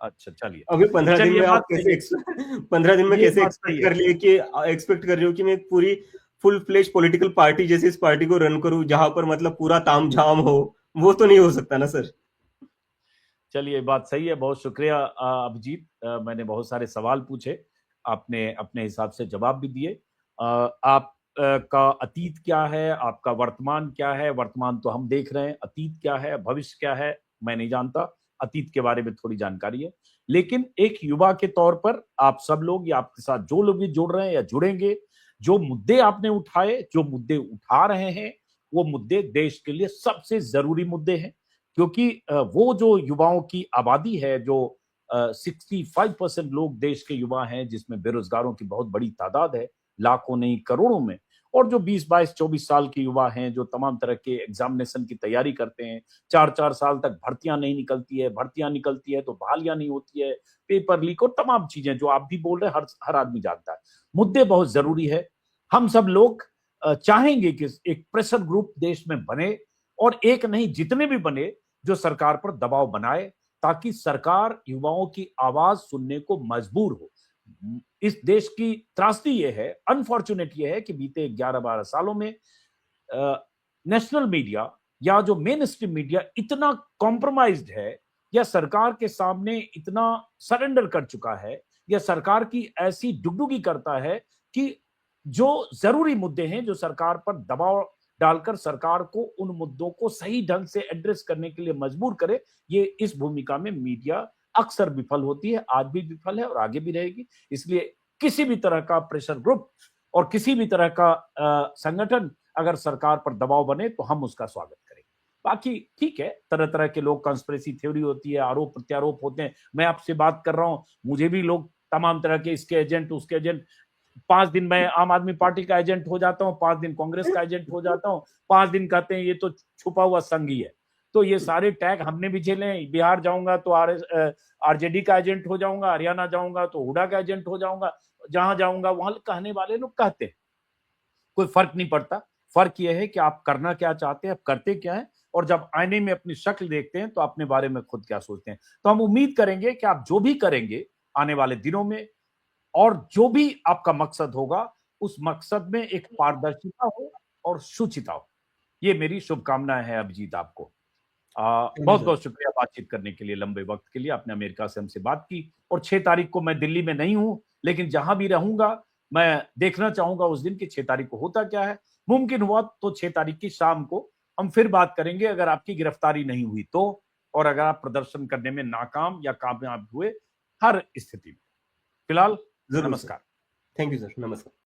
अच्छा, चलिए। अभी 15 दिन चलिए, में आप बात सही कैसे है। 15 दिन में ये कैसे बात सही एक्सपेक्ट है। कर लिए कि एक्सपेक्ट कर रहे हो कि मैं एक पूरी फुल फ्लेश पॉलिटिकल पार्टी जैसे इस पार्टी को रन करूं, जहां पर मतलब पूरा तामझाम हो? वो तो नहीं हो सकता ना सर। चलिए, बात सही है। बहुत शुक्रिया अभिजीत, मैंने बहुत सारे सवाल पूछे, आपने अपने हिसाब से जवाब भी दिए। आप का अतीत क्या है, आपका वर्तमान क्या है? वर्तमान तो हम देख रहे हैं, अतीत क्या है, भविष्य क्या है, मैं नहीं जानता। अतीत के बारे में थोड़ी जानकारी है, लेकिन एक युवा के तौर पर आप सब लोग, या आपके साथ जो लोग भी जुड़ रहे हैं या जुड़ेंगे, जो मुद्दे आपने उठाए, जो मुद्दे उठा रहे हैं, वो मुद्दे देश के लिए सबसे जरूरी मुद्दे हैं। क्योंकि वो जो युवाओं की आबादी है, जो 65% लोग देश के युवा हैं, जिसमें बेरोजगारों की बहुत बड़ी तादाद है, लाखों नहीं करोड़ों में, और जो 20-22-24 साल के युवा हैं, जो तमाम तरह के एग्जामिनेशन की तैयारी करते हैं, 4-4 साल तक भर्तियां नहीं निकलती है, भर्तियां निकलती है तो बहालियां नहीं होती है, पेपर लीक और तमाम चीजें जो आप भी बोल रहे हैं, हर हर आदमी जानता है। मुद्दे बहुत जरूरी है। हम सब लोग चाहेंगे कि एक प्रेशर ग्रुप देश में बने, और एक नहीं, जितने भी बने, जो सरकार पर दबाव बनाए, ताकि सरकार युवाओं की आवाज सुनने को मजबूर हो। इस देश की त्रासदी ये है, अनफॉर्चुनेट ये है कि बीते 11-12 सालों में नेशनल मीडिया या जो मेन स्ट्रीम मीडिया इतना कॉम्प्रोमाइज्ड है, या सरकार के सामने इतना सरेंडर कर चुका है, या सरकार की ऐसी डुगडुगी करता है कि जो जरूरी मुद्दे हैं, जो सरकार पर दबाव डालकर सरकार को उन मुद्दों को सही ढंग से एड्रेस करने के लिए मजबूर करे, ये इस भूमिका में मीडिया अक्सर विफल होती है, आज भी विफल है और आगे भी रहेगी। इसलिए किसी भी तरह का प्रेशर ग्रुप और किसी भी तरह का संगठन अगर सरकार पर दबाव बने तो हम उसका स्वागत करेंगे। बाकी ठीक है, तरह तरह के लोग, कंस्पिरेसी थ्योरी होती है, आरोप प्रत्यारोप होते हैं, मैं आपसे बात कर रहा हूं, मुझे भी लोग तमाम तरह के इसके एजेंट, उसके एजेंट, 5 दिन मैं आम आदमी पार्टी का एजेंट हो जाता हूँ, 5 दिन कांग्रेस का एजेंट हो जाता हूँ, 5 दिन कहते हैं ये तो छुपा हुआ संघी है। तो ये सारे टैग हमने भी झेले हैं। बिहार जाऊंगा तो आरजेडी का एजेंट हो जाऊंगा, हरियाणा जाऊंगा तो हुडा का एजेंट हो जाऊंगा, जहां जाऊंगा वहां कहने वाले लोग कहते हैं, कोई फर्क नहीं पड़ता। फर्क यह है कि आप करना क्या चाहते हैं, आप करते क्या हैं, और जब आईने में अपनी शक्ल देखते हैं तो अपने बारे में खुद क्या सोचते हैं। तो हम उम्मीद करेंगे कि आप जो भी करेंगे आने वाले दिनों में, और जो भी आपका मकसद होगा, उस मकसद में एक पारदर्शिता हो और शुचिता हो। ये मेरी शुभकामनाएं हैं अभिजीत आपको। थैंक यू बहुत सर। बहुत शुक्रिया बातचीत करने के लिए, लंबे वक्त के लिए आपने अमेरिका से हमसे बात की। और 6 तारीख को मैं दिल्ली में नहीं हूं, लेकिन जहां भी रहूंगा मैं देखना चाहूंगा उस दिन की 6 तारीख को होता क्या है। मुमकिन हुआ तो 6 तारीख की शाम को हम फिर बात करेंगे, अगर आपकी गिरफ्तारी नहीं हुई तो, और अगर आप प्रदर्शन करने में नाकाम या कामयाब हुए, हर स्थिति में। फिलहाल जरूर सर। नमस्कार। Thank you sir. नमस्कार।